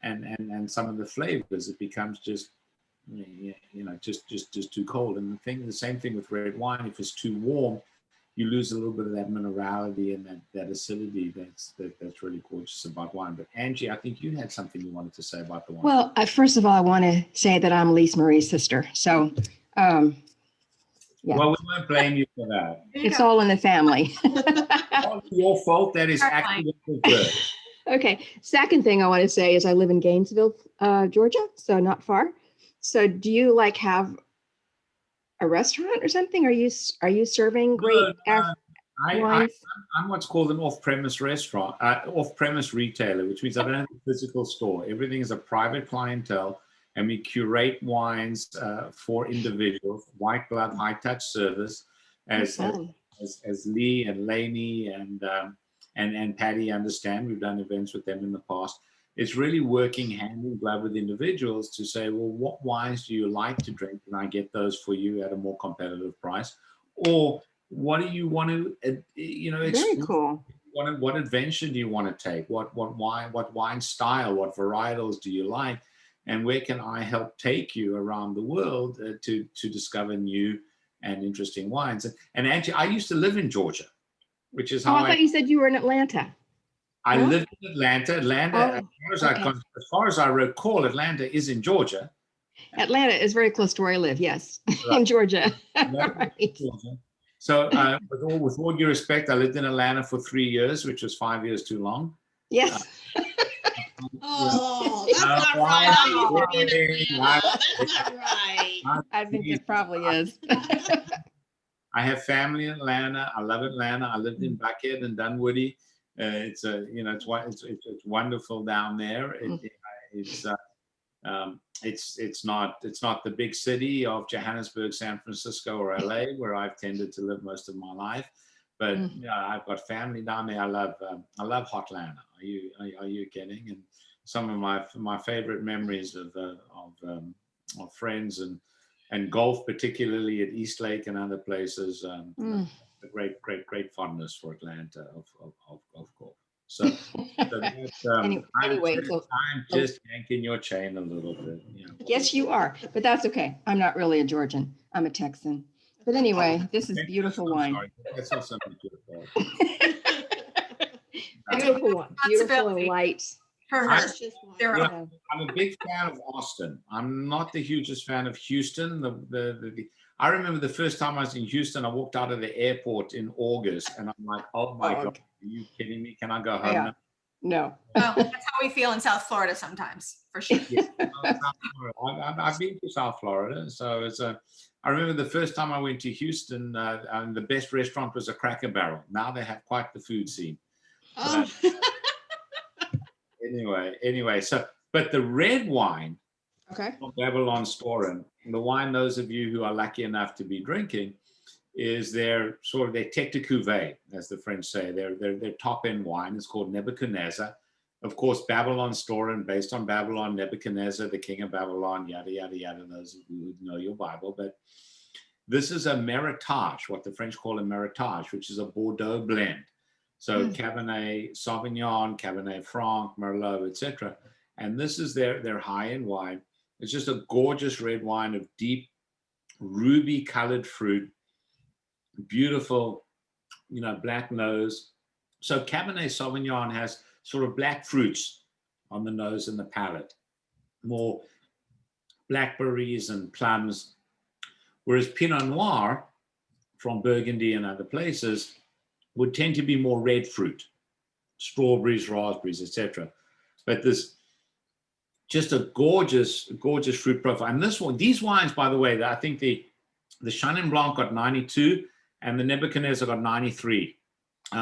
Speaker 4: And some of the flavors, it becomes just too cold. And the same thing with red wine. If it's too warm, you lose a little bit of that minerality and that acidity that's really gorgeous about wine. But Angie, I think you had something you wanted to say about the wine.
Speaker 5: Well, first of all, I want to say that I'm Lisa Marie's sister. So, yeah.
Speaker 4: Well, we won't blame you for that.
Speaker 5: It's all in the family.
Speaker 4: All your fault. That is accidental birth.
Speaker 5: Okay. Second thing I want to say is I live in Gainesville, Georgia, so not far. So do you have a restaurant or something? Are you serving great wines?
Speaker 4: I'm what's called an off-premise restaurant, off-premise retailer, which means I don't have a physical store. Everything is a private clientele, and we curate wines for individuals, white glove, high-touch service, as Lee and Lainey and Patty understand. We've done events with them in the past. It's really working hand in glove with individuals to say, well, what wines do you like to drink? And I get those for you at a more competitive price. Or what do you want to,
Speaker 5: Very cool.
Speaker 4: What adventure do you want to take? What wine style, what varietals do you like? And where can I help take you around the world to discover new and interesting wines? And actually, I used to live in Georgia, which is how
Speaker 5: I thought you said you were in Atlanta.
Speaker 4: I lived in Atlanta. As far as I recall, Atlanta is in Georgia.
Speaker 5: Atlanta is very close to where I live. Yes, right. In Georgia. Right.
Speaker 4: So, with all due respect, I lived in Atlanta for 3 years, which was 5 years too long.
Speaker 5: Yes.
Speaker 2: Oh, that's not right. That's not right.
Speaker 5: I think it probably is.
Speaker 4: I have family in Atlanta. I love Atlanta. I lived in Buckhead and Dunwoody. It's wonderful down there. It's not the big city of Johannesburg, San Francisco, or LA, where I've tended to live most of my life. But I've got family down there. I love Hotlanta. Are you kidding? And some of my favorite memories of friends and golf, particularly at East Lake and other places. A great fondness for Atlanta of golf. So
Speaker 5: anyway,
Speaker 4: I'm just yanking your chain a little bit.
Speaker 5: Yes, you are, but that's okay. I'm not really a Georgian. I'm a Texan. But anyway, this is beautiful wine.
Speaker 4: That's not something beautiful.
Speaker 5: Beautiful wine. Beautiful and light.
Speaker 1: For
Speaker 4: I-
Speaker 1: her.
Speaker 2: That's just one.
Speaker 1: They're
Speaker 4: Yeah. I'm a big fan of Austin. I'm not the hugest fan of Houston. I remember the first time I was in Houston, I walked out of the airport in August and I'm like, oh my God, are you kidding me? Can I go home
Speaker 5: Yeah.
Speaker 4: now?
Speaker 5: No.
Speaker 1: Well, that's how we feel in South Florida sometimes, for sure.
Speaker 4: I've been to South Florida, so I remember the first time I went to Houston, and the best restaurant was a Cracker Barrel. Now they have quite the food scene.
Speaker 2: Oh.
Speaker 4: Anyway, but the red wine
Speaker 5: Okay.
Speaker 4: from Babylon Storen, the wine those of you who are lucky enough to be drinking, is their sort of their tête de cuvée, as the French say. Their top end wine is called Nebuchadnezzar. Of course, Babylon Storen, based on Babylon, Nebuchadnezzar, the king of Babylon, yada, yada, yada, those who know your Bible. But this is a Meritage, what the French call a Meritage, which is a Bordeaux blend. So Cabernet Sauvignon, Cabernet Franc, Merlot, etc. And this is their high-end wine. It's just a gorgeous red wine of deep ruby-colored fruit, beautiful, black nose. So Cabernet Sauvignon has sort of black fruits on the nose and the palate, more blackberries and plums, whereas Pinot Noir from Burgundy and other places would tend to be more red fruit, strawberries, raspberries, etc. But this just a gorgeous, gorgeous fruit profile. And these wines, by the way, I think the Shannon Blanc got 92 and the Nebuchadnezzar got 93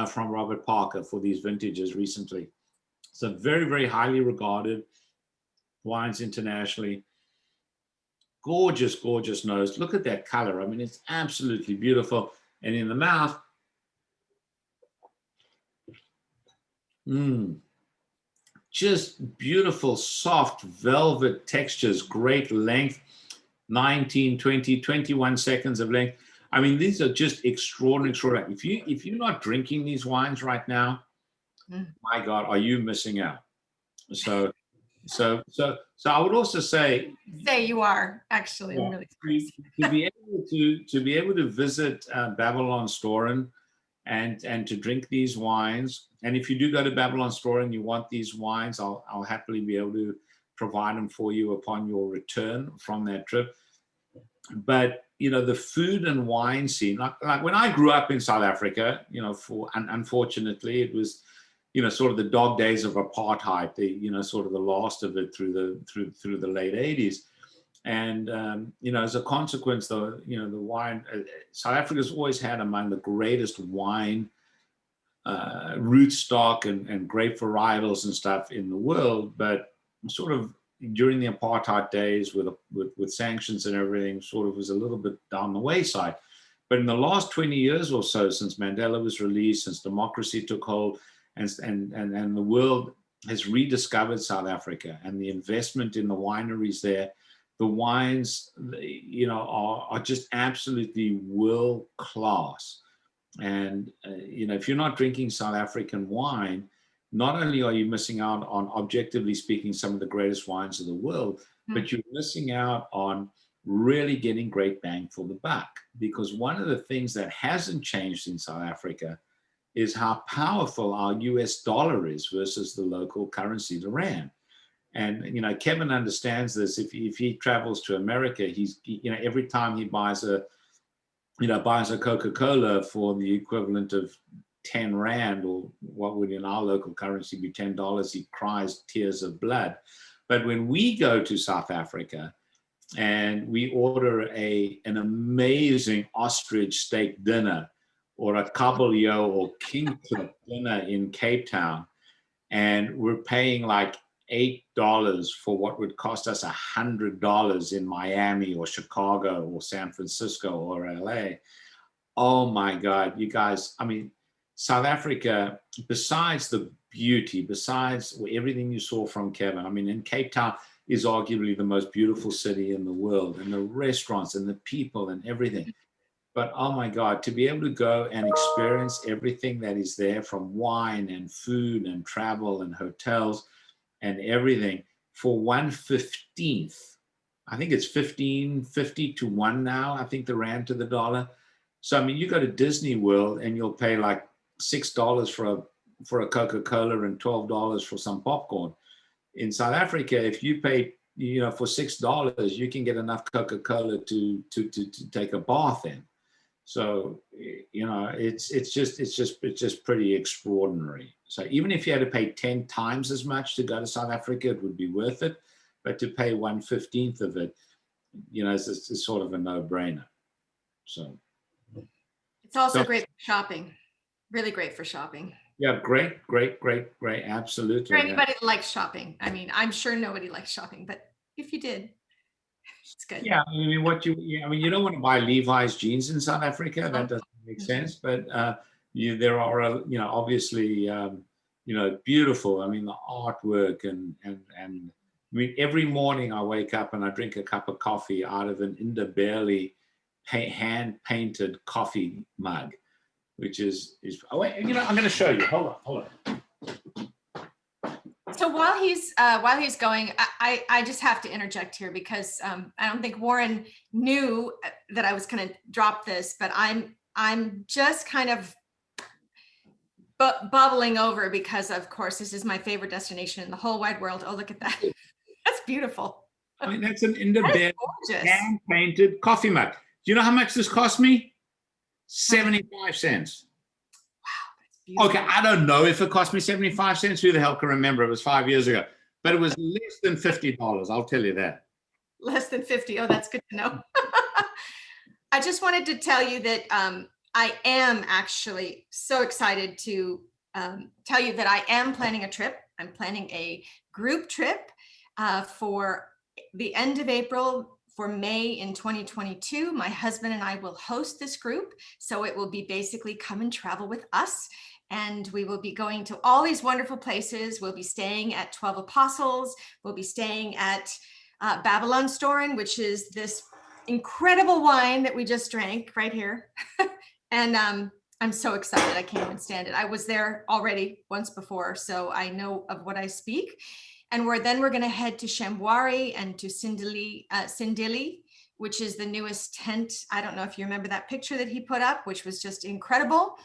Speaker 4: from Robert Parker for these vintages recently. So very, very highly regarded wines internationally. Gorgeous, gorgeous nose. Look at that color. I mean, it's absolutely beautiful. And in the mouth, just beautiful, soft velvet textures, great length, 19, 20, 21 seconds of length. I mean, these are just extraordinary. If you're not drinking these wines right now, my God, are you missing out? So I would also say
Speaker 1: You are actually really
Speaker 4: to be able to visit Babylon Storen and to drink these wines. And if you do go to Babylon Storen and you want these wines, I'll happily be able to provide them for you upon your return from that trip. But the food and wine scene, like when I grew up in South Africa, unfortunately it was sort of the dog days of apartheid, sort of the last of it through the late 80s. And, as a consequence, the wine, South Africa's always had among the greatest wine rootstock and grape varietals and stuff in the world. But sort of during the apartheid days with sanctions and everything, sort of was a little bit down the wayside. But in the last 20 years or so, since Mandela was released, since democracy took hold, and the world has rediscovered South Africa and the investment in the wineries there, the wines, are just absolutely world class. And, if you're not drinking South African wine, not only are you missing out on, objectively speaking, some of the greatest wines of the world, but you're missing out on really getting great bang for the buck. Because one of the things that hasn't changed in South Africa is how powerful our US dollar is versus the local currency, the rand. And, Kevan understands this. If he travels to America, he's, every time he buys a Coca-Cola for the equivalent of 10 Rand, or what would in our local currency be $10, he cries tears of blood. But when we go to South Africa and we order an amazing ostrich steak dinner, or a kabeljou or king clip dinner in Cape Town, and we're paying like $8 for what would cost us $100 in Miami or Chicago or San Francisco or LA. Oh my God, you guys, I mean, South Africa, besides the beauty, besides everything you saw from Kevan, I mean, in Cape Town is arguably the most beautiful city in the world, and the restaurants and the people and everything. But oh my God, to be able to go and experience everything that is there, from wine and food and travel and hotels and everything, for 1/15, I think it's 15.50 to 1 now, I think, the rand to the dollar. So I mean, you go to Disney World and you'll pay like $6 for a Coca-Cola and $12 for some popcorn. in South Africa, if you pay, for $6, you can get enough Coca-Cola to take a bath in. So, it's just pretty extraordinary. So even if you had to pay 10 times as much to go to South Africa, it would be worth it. But to pay 1/15 of it, it's sort of a no-brainer. So
Speaker 1: It's also great for shopping. Really great for shopping.
Speaker 4: Yeah, great. Absolutely.
Speaker 1: For anybody that likes shopping. I mean, I'm sure nobody likes shopping, but if you did, it's good.
Speaker 4: Yeah, I mean, you don't want to buy Levi's jeans in South Africa. That doesn't make sense. But there are, obviously, beautiful. I mean, the artwork and I mean, every morning I wake up and I drink a cup of coffee out of an Inderberry hand-painted coffee mug, which is oh wait, I'm going to show you. Hold on.
Speaker 1: So while he's going, I just have to interject here because I don't think Warren knew that I was going to drop this, but I'm just kind of bubbling over because, of course, this is my favorite destination in the whole wide world. Oh, look at that. That's beautiful.
Speaker 4: I mean, that's an Inderberry hand-painted coffee mug. Do you know how much this cost me? 75 cents. Wow. Okay, I don't know if it cost me 75 cents. Who the hell can remember? It was 5 years ago. But it was less than $50. I'll tell you that.
Speaker 1: Less than 50. Oh, that's good to know. I just wanted to tell you that I am actually so excited to tell you that I am planning a trip. I'm planning a group trip for the end of April for May in 2022. My husband and I will host this group. So it will be basically come and travel with us. And we will be going to all these wonderful places. We'll be staying at 12 Apostles. We'll be staying at Babylonstoren, which is this incredible wine that we just drank right here. And I'm so excited. I can't even stand it. I was there already once before, so I know of what I speak. And we're going to head to Chanwari and to Sindili, which is the newest tent. I don't know if you remember that picture that he put up, which was just incredible.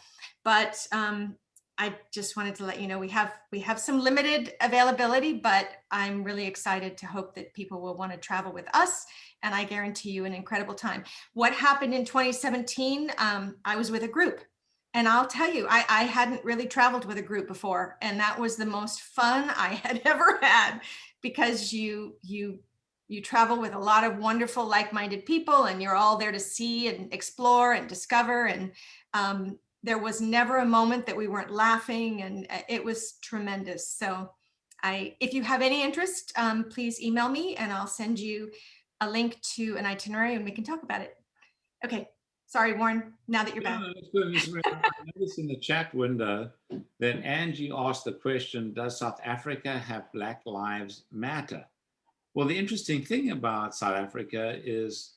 Speaker 1: But I just wanted to let you know we have some limited availability, but I'm really excited to hope that people will want to travel with us. And I guarantee you an incredible time. What happened in 2017, I was with a group. And I'll tell you, I hadn't really traveled with a group before. And that was the most fun I had ever had, because you travel with a lot of wonderful, like-minded people, and you're all there to see and explore and discover. And there was never a moment that we weren't laughing, and it was tremendous. So if you have any interest, please email me and I'll send you a link to an itinerary and we can talk about it. Okay. Sorry, Warren, now that you're back.
Speaker 4: No, that's good. I noticed in the chat window that Angie asked the question, does South Africa have Black Lives Matter? Well, the interesting thing about South Africa is,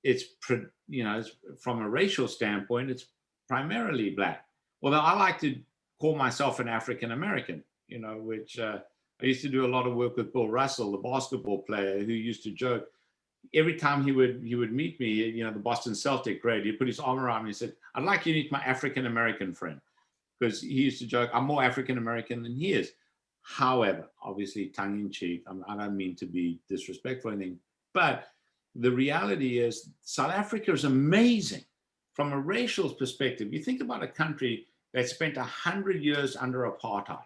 Speaker 4: it's from a racial standpoint, it's primarily Black. Although I like to call myself an African American, which I used to do a lot of work with Bill Russell, the basketball player, who used to joke, every time he would meet me, the Boston Celtic great, he'd put his arm around me and said, I'd like you to meet my African-American friend. Because he used to joke, I'm more African-American than he is. However, obviously tongue-in-cheek, I don't mean to be disrespectful or anything, but the reality is South Africa is amazing from a racial perspective. You think about a country that spent 100 years under apartheid.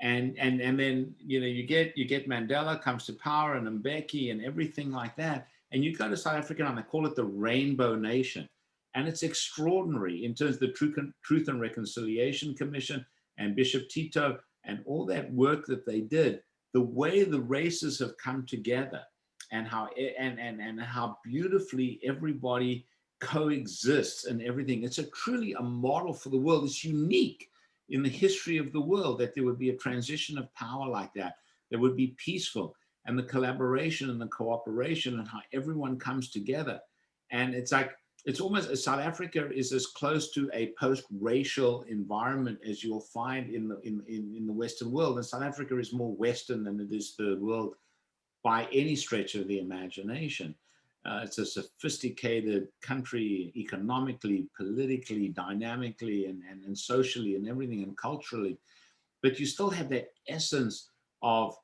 Speaker 4: And then you get Mandela comes to power and Mbeki and everything like that, and you go to South Africa and they call it the Rainbow Nation, and it's extraordinary in terms of the Truth and Reconciliation Commission and Bishop Tito and all that work that they did, the way the races have come together, and how beautifully everybody coexists and everything. It's truly a model for the world. It's unique in the history of the world that there would be a transition of power like that would be peaceful, and the collaboration and the cooperation and how everyone comes together. And it's almost, South Africa is as close to a post-racial environment as you'll find in the Western world. And South Africa is more Western than it is third world by any stretch of the imagination. It's a sophisticated country economically, politically, dynamically, and socially and everything, and culturally. But you still have that essence of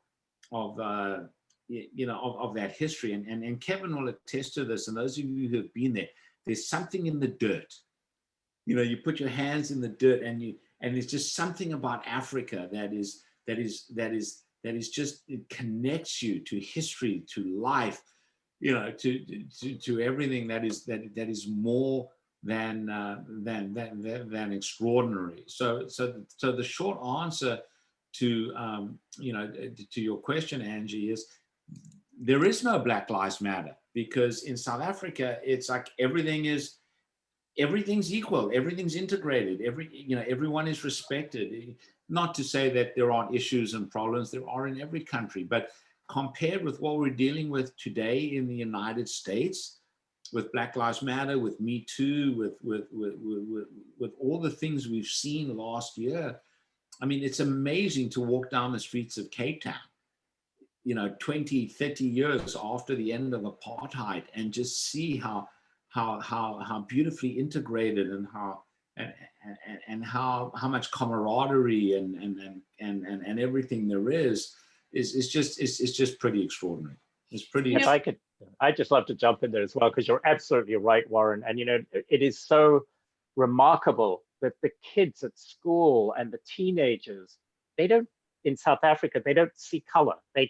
Speaker 4: of that history. And Kevin will attest to this. And those of you who have been there, there's something in the dirt. You put your hands in the dirt, and there's just something about Africa that is just, it connects you to history, to life, to everything that is more than extraordinary. So the short answer to your question, Angie, is there is no Black Lives Matter, because in South Africa it's like everything's equal, everything's integrated, everyone is respected. Not to say that there aren't issues and problems, there are in every country, but compared with what we're dealing with today in the United States, with Black Lives Matter, with Me Too, with all the things we've seen last year, I mean, it's amazing to walk down the streets of Cape Town, 20, 30 years after the end of apartheid, and just see how beautifully integrated and how much camaraderie and everything there is just pretty extraordinary. It's pretty.
Speaker 3: If I could, I'd just love to jump in there as well, because you're absolutely right, Warren. And it is so remarkable that the kids at school and the teenagers, in South Africa, they don't see color. They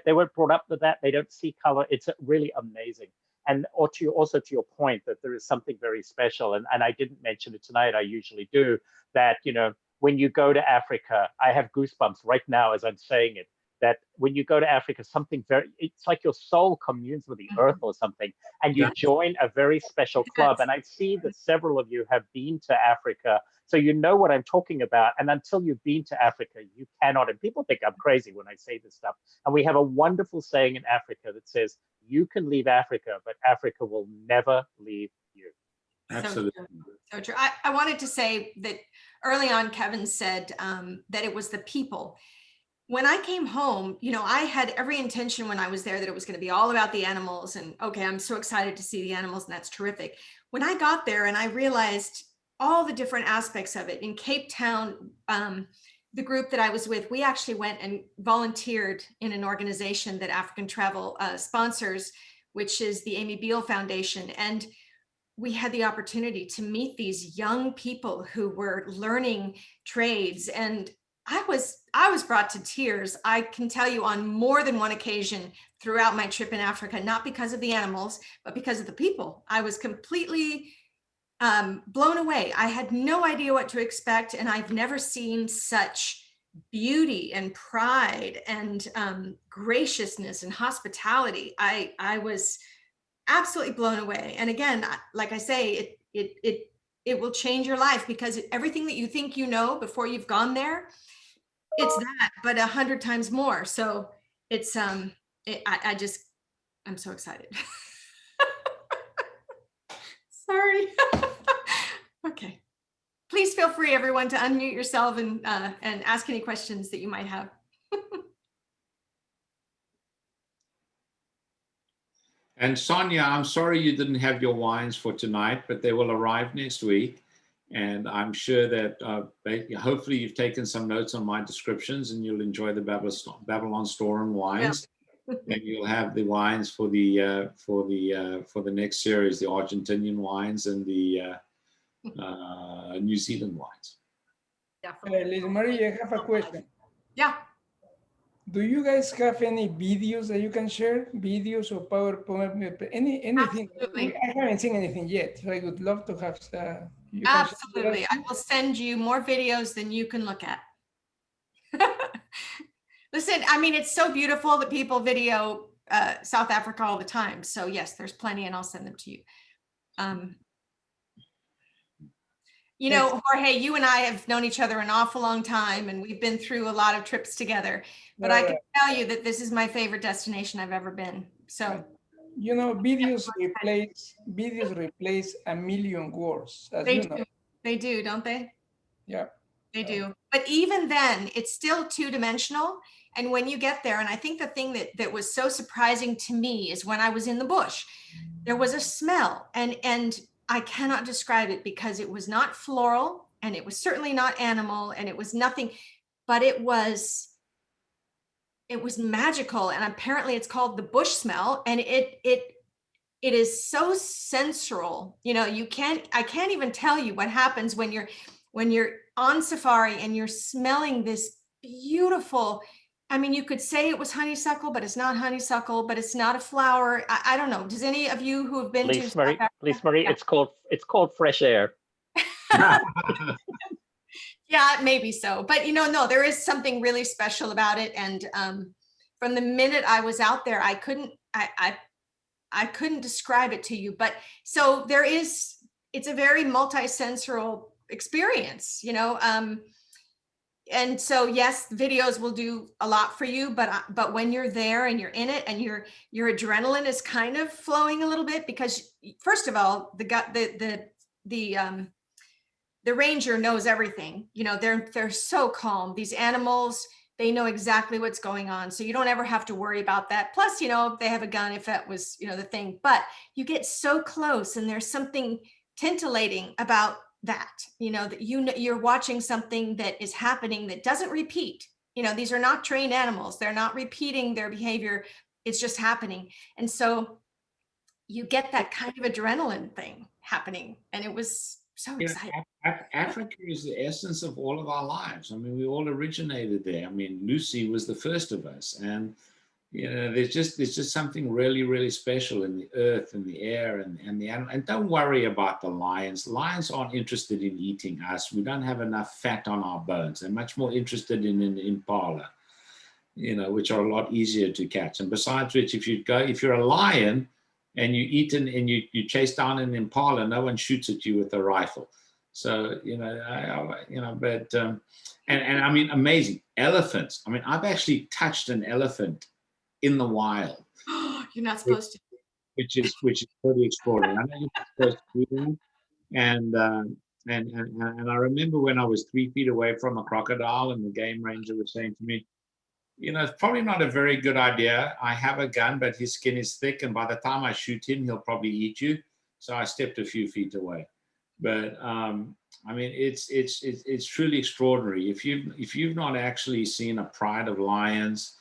Speaker 3: weren't brought up with that. They don't see color. It's really amazing. And also to your point that there is something very special, and I didn't mention it tonight, I usually do, that when you go to Africa, I have goosebumps right now as I'm saying it, that when you go to Africa, it's like your soul communes with the earth or something, and you join a very special club. And I see that several of you have been to Africa, so you know what I'm talking about. And until you've been to Africa, you cannot, and people think I'm crazy when I say this stuff. And we have a wonderful saying in Africa that says, you can leave Africa, but Africa will never leave you.
Speaker 4: Absolutely.
Speaker 1: So true. I wanted to say that early on, Kevin said that it was the people. When I came home, I had every intention when I was there that it was going to be all about the animals, and okay, I'm so excited to see the animals, and that's terrific. When I got there and I realized all the different aspects of it in Cape Town, the group that I was with, we actually went and volunteered in an organization that African Travel sponsors, which is the Amy Beale Foundation. And we had the opportunity to meet these young people who were learning trades. And I was brought to tears. I can tell you on more than one occasion throughout my trip in Africa, not because of the animals, but because of the people. I was completely blown away. I had no idea what to expect, and I've never seen such beauty and pride and graciousness and hospitality. I was absolutely blown away. And again, like I say, it will change your life, because everything that you think before you've gone there, it's that, but 100 times more. So it's I'm so excited. Sorry. Okay. Please feel free, everyone, to unmute yourself and ask any questions that you might have.
Speaker 4: And Sonia, I'm sorry you didn't have your wines for tonight, but they will arrive next week. And I'm sure that hopefully you've taken some notes on my descriptions, and you'll enjoy the Babylon Storeroom wines. Yeah. And you'll have the wines for the next series, the Argentinian wines and the New Zealand wines.
Speaker 6: Liz Marie, I have a question.
Speaker 1: Yeah.
Speaker 6: Do you guys have any videos that you can share? Videos or PowerPoint, anything?
Speaker 1: Absolutely.
Speaker 6: I haven't seen anything yet, so I would love to have.
Speaker 1: Absolutely. I will send you more videos than you can look at. Listen, I mean, it's so beautiful that people video South Africa all the time. So yes, there's plenty, and I'll send them to you. Jorge, you and I have known each other an awful long time, and we've been through a lot of trips together. But I can tell you that this is my favorite destination I've ever been. So,
Speaker 6: videos replace a million words.
Speaker 1: They do, don't they?
Speaker 6: Yeah.
Speaker 1: They do. But even then, it's still two-dimensional. And when you get there, and I think the thing that was so surprising to me is when I was in the bush, there was a smell, and I cannot describe it, because it was not floral, and it was certainly not animal, and it was nothing, but it was it was magical. And apparently it's called the bush smell. And it is so sensual. You know, I can't even tell you what happens when you're on safari and you're smelling this beautiful, I mean, you could say it was honeysuckle, but it's not honeysuckle, but it's not a flower. I don't know. Does any of you who have been to South Africa?
Speaker 3: Please, Marie, yeah. It's called fresh air.
Speaker 1: Yeah, maybe so. But no, there is something really special about it. And from the minute I was out there, I couldn't describe it to you. But so it's a very multi-sensorial experience, and so yes, videos will do a lot for you, but when you're there and you're in it and your adrenaline is kind of flowing a little bit, because first of all, the ranger knows everything. They're so calm. These animals, they know exactly what's going on, so you don't ever have to worry about that. Plus, they have a gun if that was the thing. But you get so close, and there's something titillating about that, that you're watching something that is happening that doesn't repeat. These are not trained animals. They're not repeating their behavior. It's just happening. And so you get that kind of adrenaline thing happening. And it was so exciting.
Speaker 4: Africa is the essence of all of our lives. I mean, we all originated there. I mean, Lucy was the first of us. And there's just something really, really special in the earth and the air and the animal. And don't worry about the lions. Lions aren't interested in eating us. We don't have enough fat on our bones. They're much more interested in an impala, which are a lot easier to catch. And besides which, if you're a lion and you eat and you chase down an impala, no one shoots at you with a rifle. So, but I mean, amazing elephants. I mean, I've actually touched an elephant in the wild.
Speaker 1: You're not supposed to.
Speaker 4: Which is pretty extraordinary. I know you're not supposed to do that. And I remember when I was 3 feet away from a crocodile, and the game ranger was saying to me, it's probably not a very good idea. I have a gun, but his skin is thick, and by the time I shoot him, he'll probably eat you. So I stepped a few feet away. But I mean, it's truly extraordinary. If you've not actually seen a pride of lions,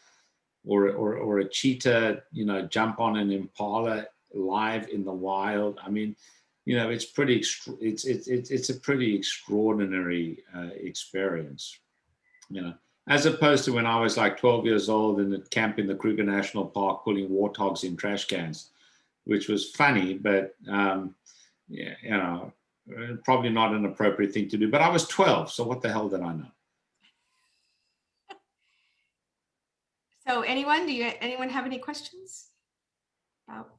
Speaker 4: or a cheetah, jump on an impala live in the wild. I mean, it's a pretty extraordinary experience, as opposed to when I was like 12 years old in the camp in the Kruger National Park pulling warthogs in trash cans, which was funny, but probably not an appropriate thing to do. But I was 12, so what the hell did I know?
Speaker 1: So anyone have any questions about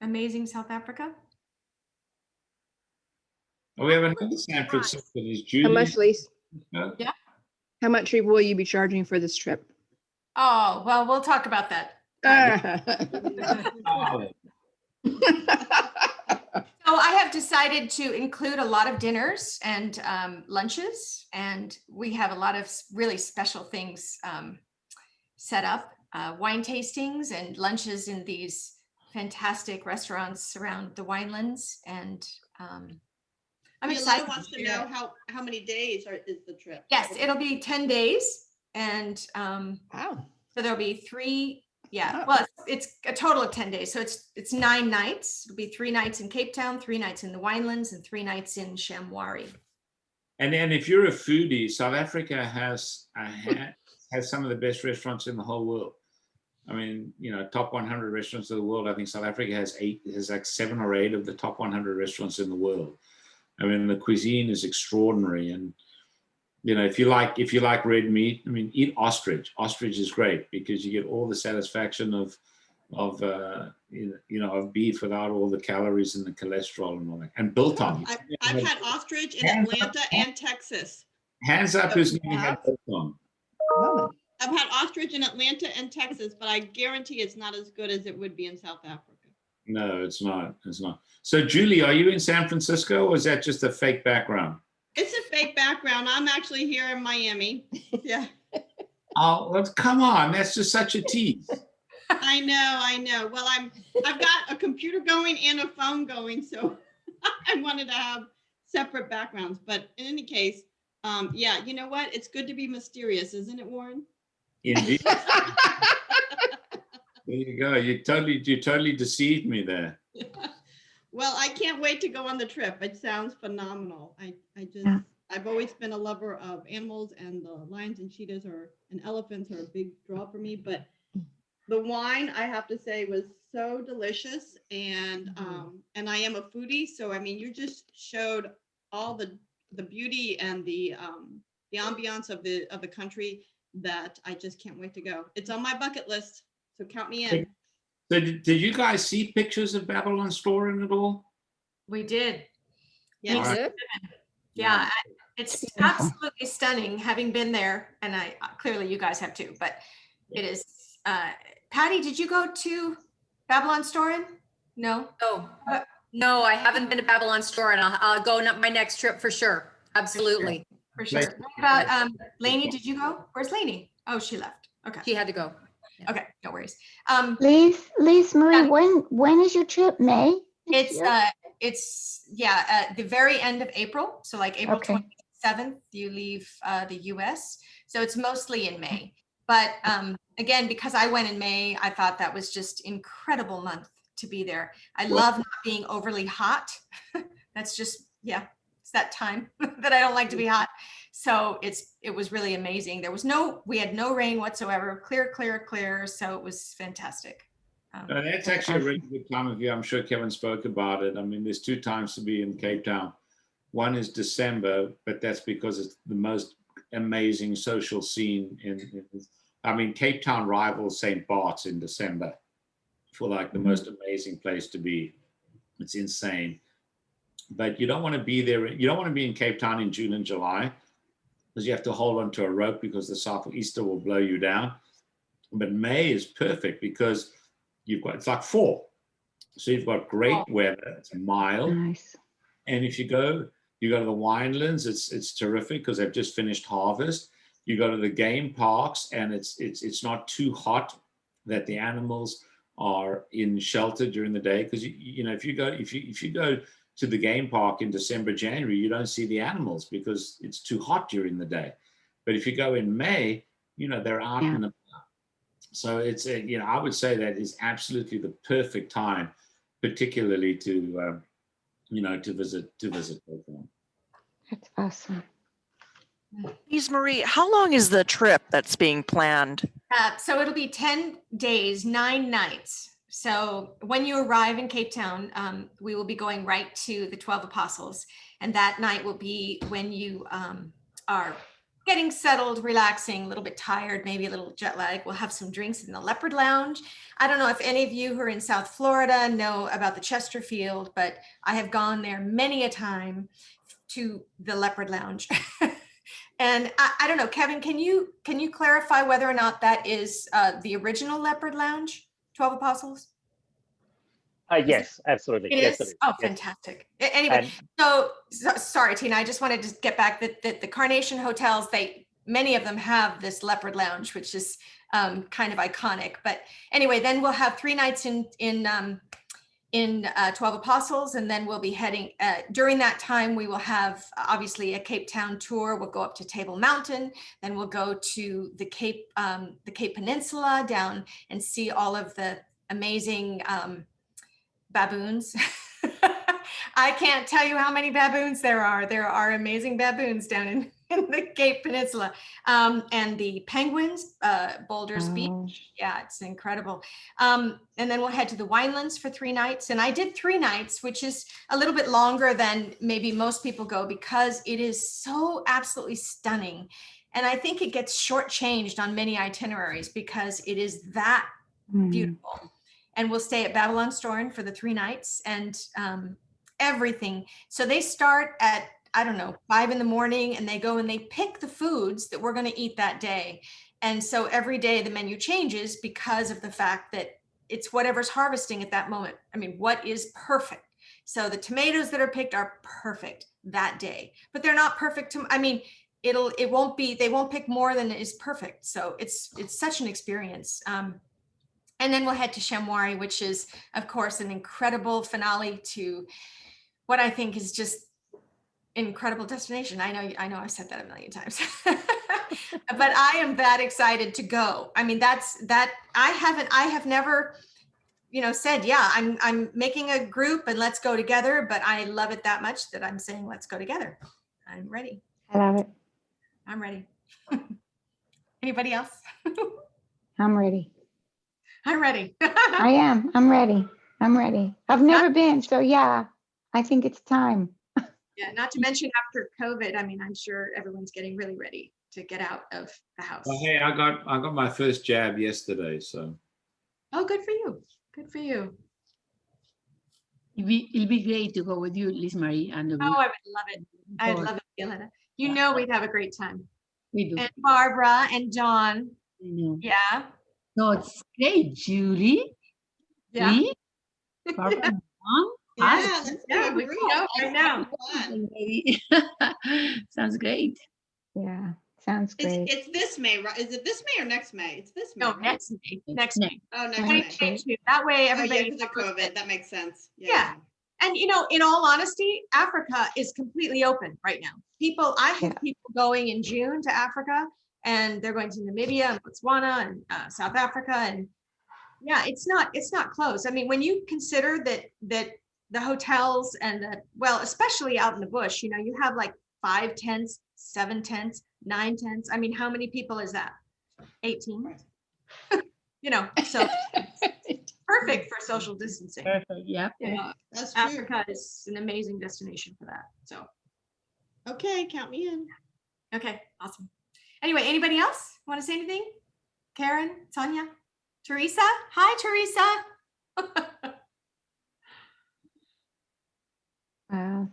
Speaker 1: amazing South Africa?
Speaker 4: Oh, we have another San Francisco. Is Judy?
Speaker 5: How much, Lise?
Speaker 1: Yeah.
Speaker 5: How much will you be charging for this trip?
Speaker 1: Oh, well, we'll talk about that. So I have decided to include a lot of dinners and lunches, and we have a lot of really special things set up, wine tastings and lunches in these fantastic restaurants around the winelands. And I'm excited.
Speaker 2: Wants to know how many days is the trip?
Speaker 1: Yes, it'll be 10 days. And
Speaker 5: wow.
Speaker 1: So there'll be 3. Yeah, well, it's a total of 10 days. So it's 9 nights. It'll be 3 nights in Cape Town, 3 nights in the winelands, and 3 nights in Chanwari.
Speaker 4: And if you're a foodie, South Africa has some of the best restaurants in the whole world. I mean, top 100 restaurants of the world. I think South Africa has like 7 or 8 of the top 100 restaurants in the world. I mean, the cuisine is extraordinary. And, if you like red meat, I mean, eat ostrich. Ostrich is great because you get all the satisfaction of beef without all the calories and the cholesterol and all that. And biltong.
Speaker 2: I've had ostrich in Atlanta and Texas.
Speaker 4: Hands up who's never had biltong.
Speaker 2: I've had ostrich in Atlanta and Texas, but I guarantee it's not as good as it would be in South Africa.
Speaker 4: No, it's not. It's not. So, Julie, are you in San Francisco, or is that just a fake background?
Speaker 2: It's a fake background. I'm actually here in Miami. Yeah.
Speaker 4: Oh, well, come on. That's just such a tease.
Speaker 2: I know. Well, I've got a computer going and a phone going, so I wanted to have separate backgrounds. But in any case, yeah, you know what? It's good to be mysterious, isn't it, Warren?
Speaker 4: Indeed. There you go. You totally deceived me there.
Speaker 2: Well, I can't wait to go on the trip. It sounds phenomenal.
Speaker 5: Yeah.
Speaker 2: I've always been a lover of animals, and the lions and cheetahs and elephants are a big draw for me. But the wine, I have to say, was so delicious, and I am a foodie, so I mean, you just showed all the beauty and the ambiance of the country that I just can't wait to go. It's on my bucket list, so count me in.
Speaker 4: So did you guys see pictures of Babylon Storing at all?
Speaker 1: We did.
Speaker 2: Yeah.
Speaker 4: All right.
Speaker 5: Good.
Speaker 1: Yeah, it's absolutely stunning having been there, and I clearly you guys have too, but it is. Patty, did you go to Babylon Storing? No.
Speaker 7: No, no, I haven't been to Babylon Store, and I'll go my next trip for sure. Absolutely.
Speaker 1: For sure. What about Lainey? Did you go? Where's Lainey? Oh, she left. Okay.
Speaker 7: She had to go.
Speaker 1: Okay, no worries.
Speaker 8: Lise Marie, when is your trip? May? next year?
Speaker 1: It's the very end of April. So like April
Speaker 8: Okay.
Speaker 1: 27th, you leave the US. So it's mostly in May. But again, because I went in May, I thought that was just incredible month to be there. I love not being overly hot. That's just, it's that time that I don't like to be hot. So it was really amazing. We had no rain whatsoever, clear. So it was fantastic.
Speaker 4: That's actually a really good time of year. I'm sure Kevin spoke about it. I mean, there's 2 times to be in Cape Town. One is December, but that's because it's the most amazing social scene I mean, Cape Town rivals St. Bart's in December for like the most amazing place to be. It's insane. But you don't want to be there. You don't want to be in Cape Town in June and July because you have to hold onto a rope because the southeaster will blow you down. But May is perfect because it's like fall. So you've got great weather. It's mild.
Speaker 8: Nice.
Speaker 4: And if you go to the winelands, it's terrific because they've just finished harvest. You go to the game parks and it's not too hot that the animals are in shelter during the day. Because if you go to the game park in December, January, you don't see the animals because it's too hot during the day. But if you go in May, they're out and about. So it's I would say that is absolutely the perfect time, particularly to visit Cape Town.
Speaker 8: That's awesome.
Speaker 9: Lise Marie, how long is the trip that's being planned?
Speaker 1: So it'll be 10 days, 9 nights. So when you arrive in Cape Town, we will be going right to the 12 Apostles. And that night will be when you are getting settled, relaxing, a little bit tired, maybe a little jet lag. We'll have some drinks in the Leopard Lounge. I don't know if any of you who are in South Florida know about the Chesterfield, but I have gone there many a time to the Leopard Lounge. And I don't know, Kevin, can you clarify whether or not that is the original Leopard Lounge, 12 Apostles?
Speaker 3: Yes, absolutely.
Speaker 1: It
Speaker 3: Yes,
Speaker 1: is?
Speaker 3: it is.
Speaker 1: Oh,
Speaker 3: Yes.
Speaker 1: fantastic. Anyway, so sorry, Tina, I just wanted to get back that the Carnation hotels, many of them have this Leopard Lounge, which is kind of iconic. But anyway, then we'll have 3 nights in 12 Apostles, and then we'll be heading, during that time, we will have obviously a Cape Town tour. We'll go up to Table Mountain, then we'll go to the Cape Peninsula down and see all of the amazing baboons. I can't tell you how many baboons there are. There are amazing baboons down in the Cape Peninsula. And the penguins, Boulders Beach. Yeah, it's incredible. And then we'll head to the Winelands for 3 nights. And I did 3 nights, which is a little bit longer than maybe most people go because it is so absolutely stunning. And I think it gets shortchanged on many itineraries because it is that beautiful. And we'll stay at Babylon Storing for the 3 nights and everything. So they start at, 5 in the morning, and they go and they pick the foods that we're going to eat that day. And so every day the menu changes because of the fact that it's whatever's harvesting at that moment. I mean, what is perfect? So the tomatoes that are picked are perfect that day, but they're not perfect. They won't pick more than is perfect. So it's such an experience. And then we'll head to Chanwari, which is, of course, an incredible finale to what I think is just incredible destination. I know I've said that a million times. but I am that excited to go. I mean, I have never, said, yeah, I'm making a group and let's go together, but I love it that much that I'm saying, let's go together. I'm ready.
Speaker 8: I love it.
Speaker 1: I'm ready. Anybody else?
Speaker 8: I'm ready.
Speaker 1: I'm ready.
Speaker 8: I am. I'm ready. I'm ready. I've never been, so yeah, I think it's time.
Speaker 1: Yeah, not to mention after COVID, I mean, I'm sure everyone's getting really ready to get out of the house.
Speaker 4: Well, hey, I got my first jab yesterday, so.
Speaker 1: Oh, good for you. Good for you.
Speaker 10: It'll be great to go with you, Liz Marie. And
Speaker 1: Oh, I would love it. I'd love it, Yelena. You know we'd have a great time.
Speaker 10: we do.
Speaker 1: And Barbara and John.
Speaker 10: I know.
Speaker 1: Yeah.
Speaker 10: So it's great, Julie.
Speaker 1: Yeah.
Speaker 10: Lee, Barbara, and John.
Speaker 2: Yeah, let's do
Speaker 1: Yeah,
Speaker 2: a
Speaker 1: we
Speaker 2: group.
Speaker 1: can go right now.
Speaker 2: Fun.
Speaker 10: Sounds great.
Speaker 8: Yeah, sounds great.
Speaker 2: It's this May, right? Is it this May or next May? It's this May.
Speaker 1: No,
Speaker 2: right?
Speaker 1: next May. Next May.
Speaker 2: Oh, next
Speaker 8: May.
Speaker 2: May.
Speaker 1: 2022. That way
Speaker 2: Oh, yeah,
Speaker 1: everybody.
Speaker 2: because of COVID. That makes sense.
Speaker 1: Yeah. And in all honesty, Africa is completely open right now. I have people going in June to Africa, and they're going to Namibia and Botswana and South Africa, and yeah, it's not closed. I mean, when you consider that the hotels and especially out in the bush, you have like 5 tents, 7 tents, 9 tents. I mean, how many people is that? 18. So perfect for social distancing.
Speaker 10: Perfect. Yeah.
Speaker 2: Yeah, that's true.
Speaker 1: Africa is an amazing destination for that. So,
Speaker 2: Okay, count me in.
Speaker 1: okay, awesome. Anyway, anybody else want to say anything? Karen, Sonia, Teresa? Hi, Teresa.
Speaker 8: Wow.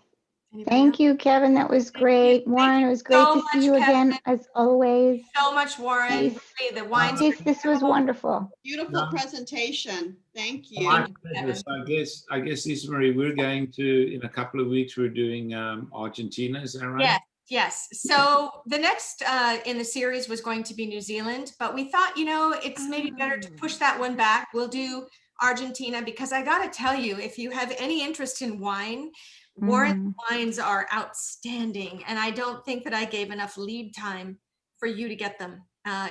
Speaker 1: Anybody
Speaker 8: Thank
Speaker 1: else?
Speaker 8: you, Kevin. That was great. Warren, it was great
Speaker 1: so
Speaker 8: to see
Speaker 1: much,
Speaker 8: you again,
Speaker 1: Kevin.
Speaker 8: as always.
Speaker 1: So much, Warren.
Speaker 8: Please.
Speaker 1: Hey, the wines.
Speaker 8: This was wonderful.
Speaker 2: Beautiful
Speaker 4: No.
Speaker 2: presentation. Thank you.
Speaker 4: My
Speaker 1: you,
Speaker 4: pleasure. So I guess Lisa Marie, we're going to, in a couple of weeks, we're doing Argentina, is that right?
Speaker 1: Yes. So the next in the series was going to be New Zealand, but we thought, it's maybe better to push that one back. We'll do Argentina because I got to tell you, if you have any interest in wine, Warren's wines are outstanding. And I don't think that I gave enough lead time for you to get them.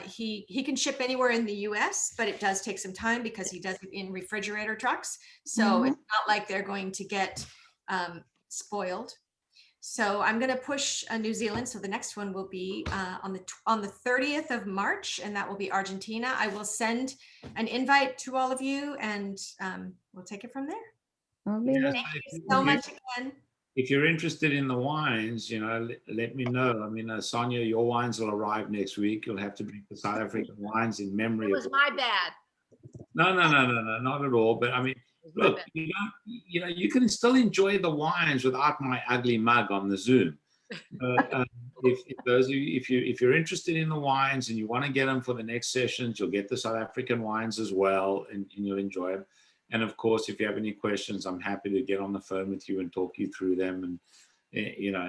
Speaker 1: He can ship anywhere in the US, but it does take some time because he does it in refrigerator trucks. So it's not like they're going to get spoiled. So I'm going to push New Zealand. So the next one will be on the 30th of March, and that will be Argentina. I will send an invite to all of you, and we'll take it from there.
Speaker 4: Yeah,
Speaker 1: Thank you so much again.
Speaker 4: If you're interested in the wines, let me know. I mean, Sonia, your wines will arrive next week. You'll have to drink the South African wines in memory
Speaker 7: It
Speaker 4: of.
Speaker 7: was my bad.
Speaker 4: No, not at all. But I mean, look, you can still enjoy the wines without my ugly mug on the Zoom. But if you're interested in the wines and you want to get them for the next sessions, you'll get the South African wines as well, and you'll enjoy them. And of course, if you have any questions, I'm happy to get on the phone with you and talk you through them, and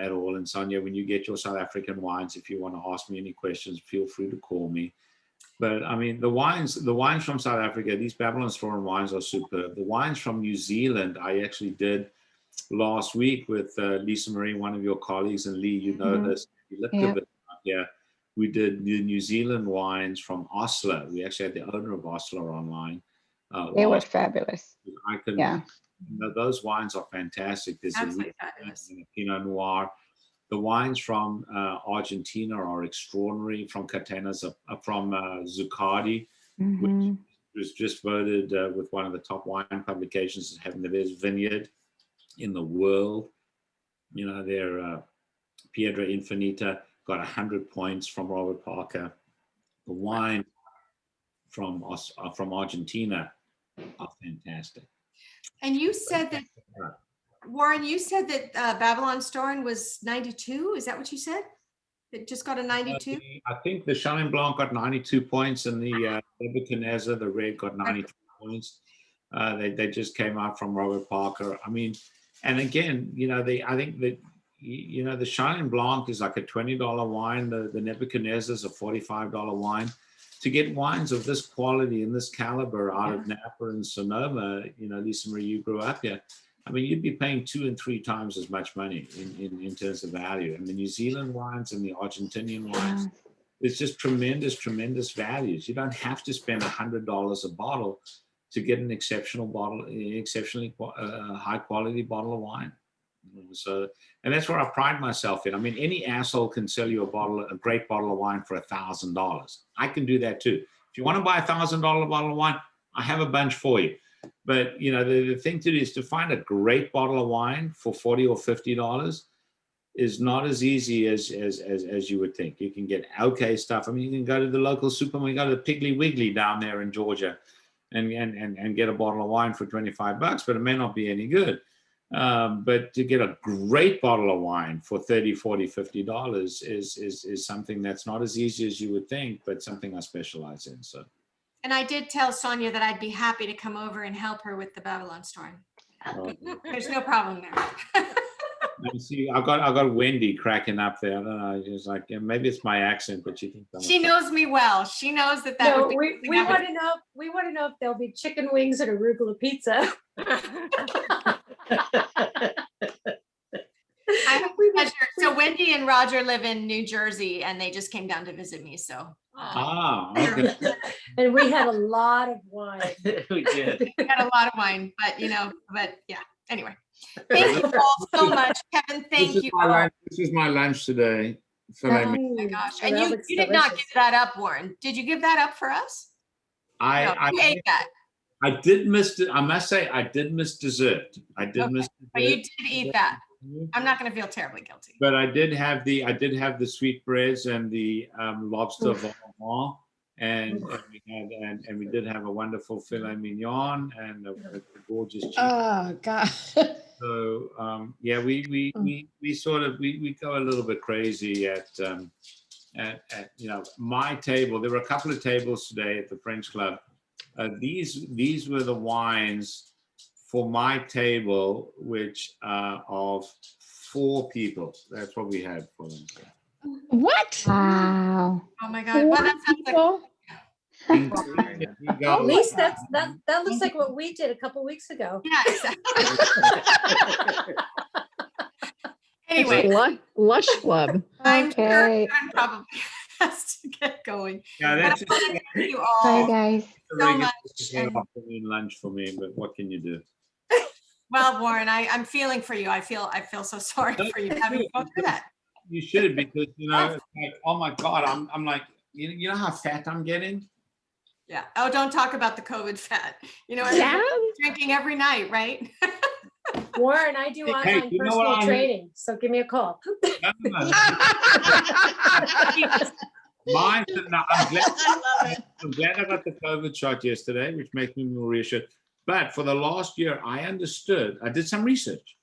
Speaker 4: at all. And Sonia, when you get your South African wines, if you want to ask me any questions, feel free to call me. But I mean, the wines from South Africa, these Babylon Store wines are superb. The wines from New Zealand, I actually did last week with Lisa Marie, one of your colleagues, and Lee, you know this. Yeah, we did the New Zealand wines from Oslo. We actually had the owner of Oslo online.
Speaker 8: They were fabulous.
Speaker 4: Those wines are fantastic. There's
Speaker 1: Absolutely fabulous.
Speaker 4: a Pinot Noir. The wines from Argentina are extraordinary. From from Zuccardi, which was just voted with one of the top wine publications as having the best vineyard in the world. Their Piedra Infinita got 100 points from Robert Parker. The wine from Argentina are fantastic.
Speaker 1: And you said that, Warren, Babylon Storm was 92. Is that what you said? It just got a 92?
Speaker 4: I think the Shannon Blanc got 92 points, and the Nebuchadnezzar, the red, got 93 points. They just came out from Robert Parker. I mean, and again, I think that, the Shannon Blanc is like a $20 wine. The Nebuchadnezzar is a $45 wine. To get wines of this quality and this caliber out of Napa and Sonoma, Lisa Marie, you grew up here. I mean, you'd be paying 2 and 3 times as much money in terms of value. And the New Zealand wines and the Argentinian wines, It's just tremendous, tremendous values. You don't have to spend $100 a bottle to get an exceptionally high quality bottle of wine. So, and that's where I pride myself in. I mean, any asshole can sell you a great bottle of wine for $1,000. I can do that too. If you want to buy a $1,000 bottle of wine, I have a bunch for you. But you know, the thing to do is to find a great bottle of wine for $40 or $50 is not as easy as you would think. You can get okay stuff. I mean, you can go to the local supermarket, go to the Piggly Wiggly down there in Georgia, and get a bottle of wine for $25, but it may not be any good. But to get a great bottle of wine for $30, $40, $50 is something that's not as easy as you would think, but something I specialize in. So.
Speaker 1: And I did tell Sonia that I'd be happy to come over and help her with the Babylon story. There's no problem there.
Speaker 4: See, I got Wendy cracking up there. I don't know. She's like, yeah, maybe it's my accent, but she thinks
Speaker 1: she knows me well. She knows that
Speaker 11: No,
Speaker 1: would be.
Speaker 11: we want to know. We want to know if there'll be chicken wings and arugula pizza.
Speaker 1: I have a pleasure. So Wendy and Roger live in New Jersey, and they just came down to visit me. So.
Speaker 4: Okay.
Speaker 11: And we had a lot of wine.
Speaker 3: We did.
Speaker 1: We had a lot of wine, but yeah. Anyway, thank you all so much, Kevin. Thank you.
Speaker 4: This is my lunch today.
Speaker 1: Oh my gosh! And you did not give that up, Warren. Did you give that up for us?
Speaker 4: I
Speaker 1: ate that.
Speaker 4: I did miss it. I must say I did miss dessert. I did miss dessert.
Speaker 1: But you did eat that. I'm not going to feel terribly guilty.
Speaker 4: But I did have the sweetbreads and the lobster vol and we did have a wonderful filet mignon and a gorgeous cheese.
Speaker 5: Oh God.
Speaker 4: So yeah, we sort of we go a little bit crazy at my table. There were a couple of tables today at the French Club. These were the wines for my table, which of 4 people. That's what we had for them.
Speaker 5: What?
Speaker 8: Wow.
Speaker 1: Oh my God. Well, that sounds like.
Speaker 11: At least that looks like what we did a couple weeks ago.
Speaker 1: Yeah, exactly. Anyway,
Speaker 5: Lush Club.
Speaker 1: I'm sure
Speaker 8: Okay.
Speaker 1: Kevin probably has to get going.
Speaker 4: Yeah, that's
Speaker 1: But I wanna thank you
Speaker 8: Bye,
Speaker 1: all
Speaker 8: guys.
Speaker 1: so much.
Speaker 4: afternoon lunch for me, but what can you do?
Speaker 1: Well, Warren, I'm feeling for you. I feel so sorry for you having to go through that.
Speaker 4: You should, because it's like, oh my God, I'm like, you know how fat I'm getting?
Speaker 1: Yeah. Oh, don't talk about the COVID fat.
Speaker 5: Yeah.
Speaker 1: Drinking every night, right?
Speaker 11: Warren, I do online personal training, so give me a call.
Speaker 4: No. I'm glad I got the COVID shot yesterday, which makes me more reassured. But for the last year, I did some research,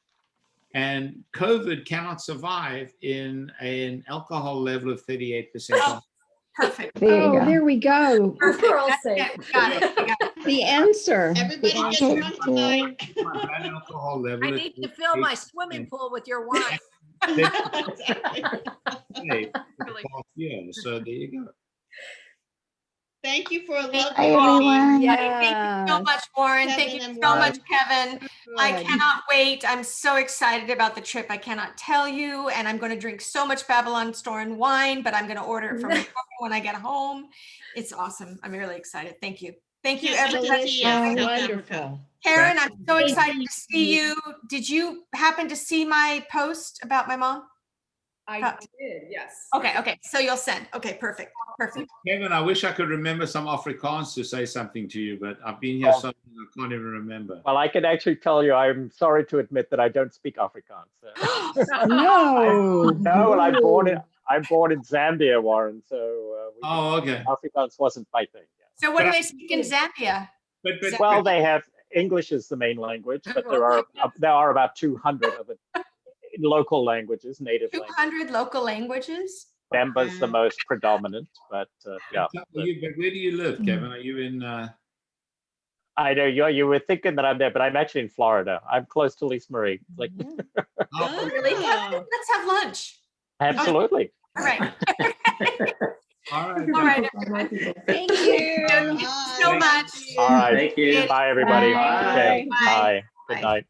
Speaker 4: and COVID cannot survive in an alcohol level of 38%.
Speaker 1: Perfect.
Speaker 5: There we go.
Speaker 11: For all sake.
Speaker 1: Got it.
Speaker 5: The answer.
Speaker 2: Everybody gets drunk tonight.
Speaker 4: My blood alcohol level
Speaker 7: I
Speaker 4: is
Speaker 7: need to fill my swimming pool with your wine.
Speaker 4: So there you go.
Speaker 2: Thank you for a lovely
Speaker 8: Hi, everyone.
Speaker 1: Thank you so much, Warren. Thank you
Speaker 2: Kevin
Speaker 1: so
Speaker 2: and
Speaker 1: much, Kevin. I
Speaker 2: Good.
Speaker 1: cannot wait. I'm so excited about the trip. I cannot tell you. And I'm going to drink so much Babylon Storm wine, but I'm going to order it from my phone when I get home. It's awesome. I'm really excited. Thank you. Thank you, everybody.
Speaker 5: Wonderful.
Speaker 1: Karen, I'm so excited to see you. Did you happen to see my post about my mom?
Speaker 12: I did, yes.
Speaker 1: Okay. So you'll send. Okay, perfect.
Speaker 4: Kevin, I wish I could remember some Afrikaans to say something to you, but I've been here so long, I can't even remember.
Speaker 3: Well, I can actually tell you, I'm sorry to admit that I don't speak Afrikaans.
Speaker 5: No.
Speaker 3: No, well, I'm born in Zambia, Warren. So
Speaker 4: okay.
Speaker 3: Afrikaans wasn't my thing. Yeah.
Speaker 1: So what do they speak in Zambia?
Speaker 3: Well, they have English is the main language, but there are about 200 of the local languages, native
Speaker 1: 200 local languages?
Speaker 3: Bamba's the most predominant, but yeah.
Speaker 4: But where do you live, Kevin? Are you in?
Speaker 3: I know you were thinking that I'm there, but I'm actually in Florida. I'm close to Lisa Marie. Like,
Speaker 1: Really? Let's have lunch.
Speaker 3: absolutely.
Speaker 1: All right.
Speaker 4: All right.
Speaker 1: All right, everybody.
Speaker 2: Thank you.
Speaker 1: So much.
Speaker 3: All right.
Speaker 13: Thank you.
Speaker 3: Bye, everybody.
Speaker 8: Bye.
Speaker 3: Okay.
Speaker 1: Bye.
Speaker 3: Bye. Good night.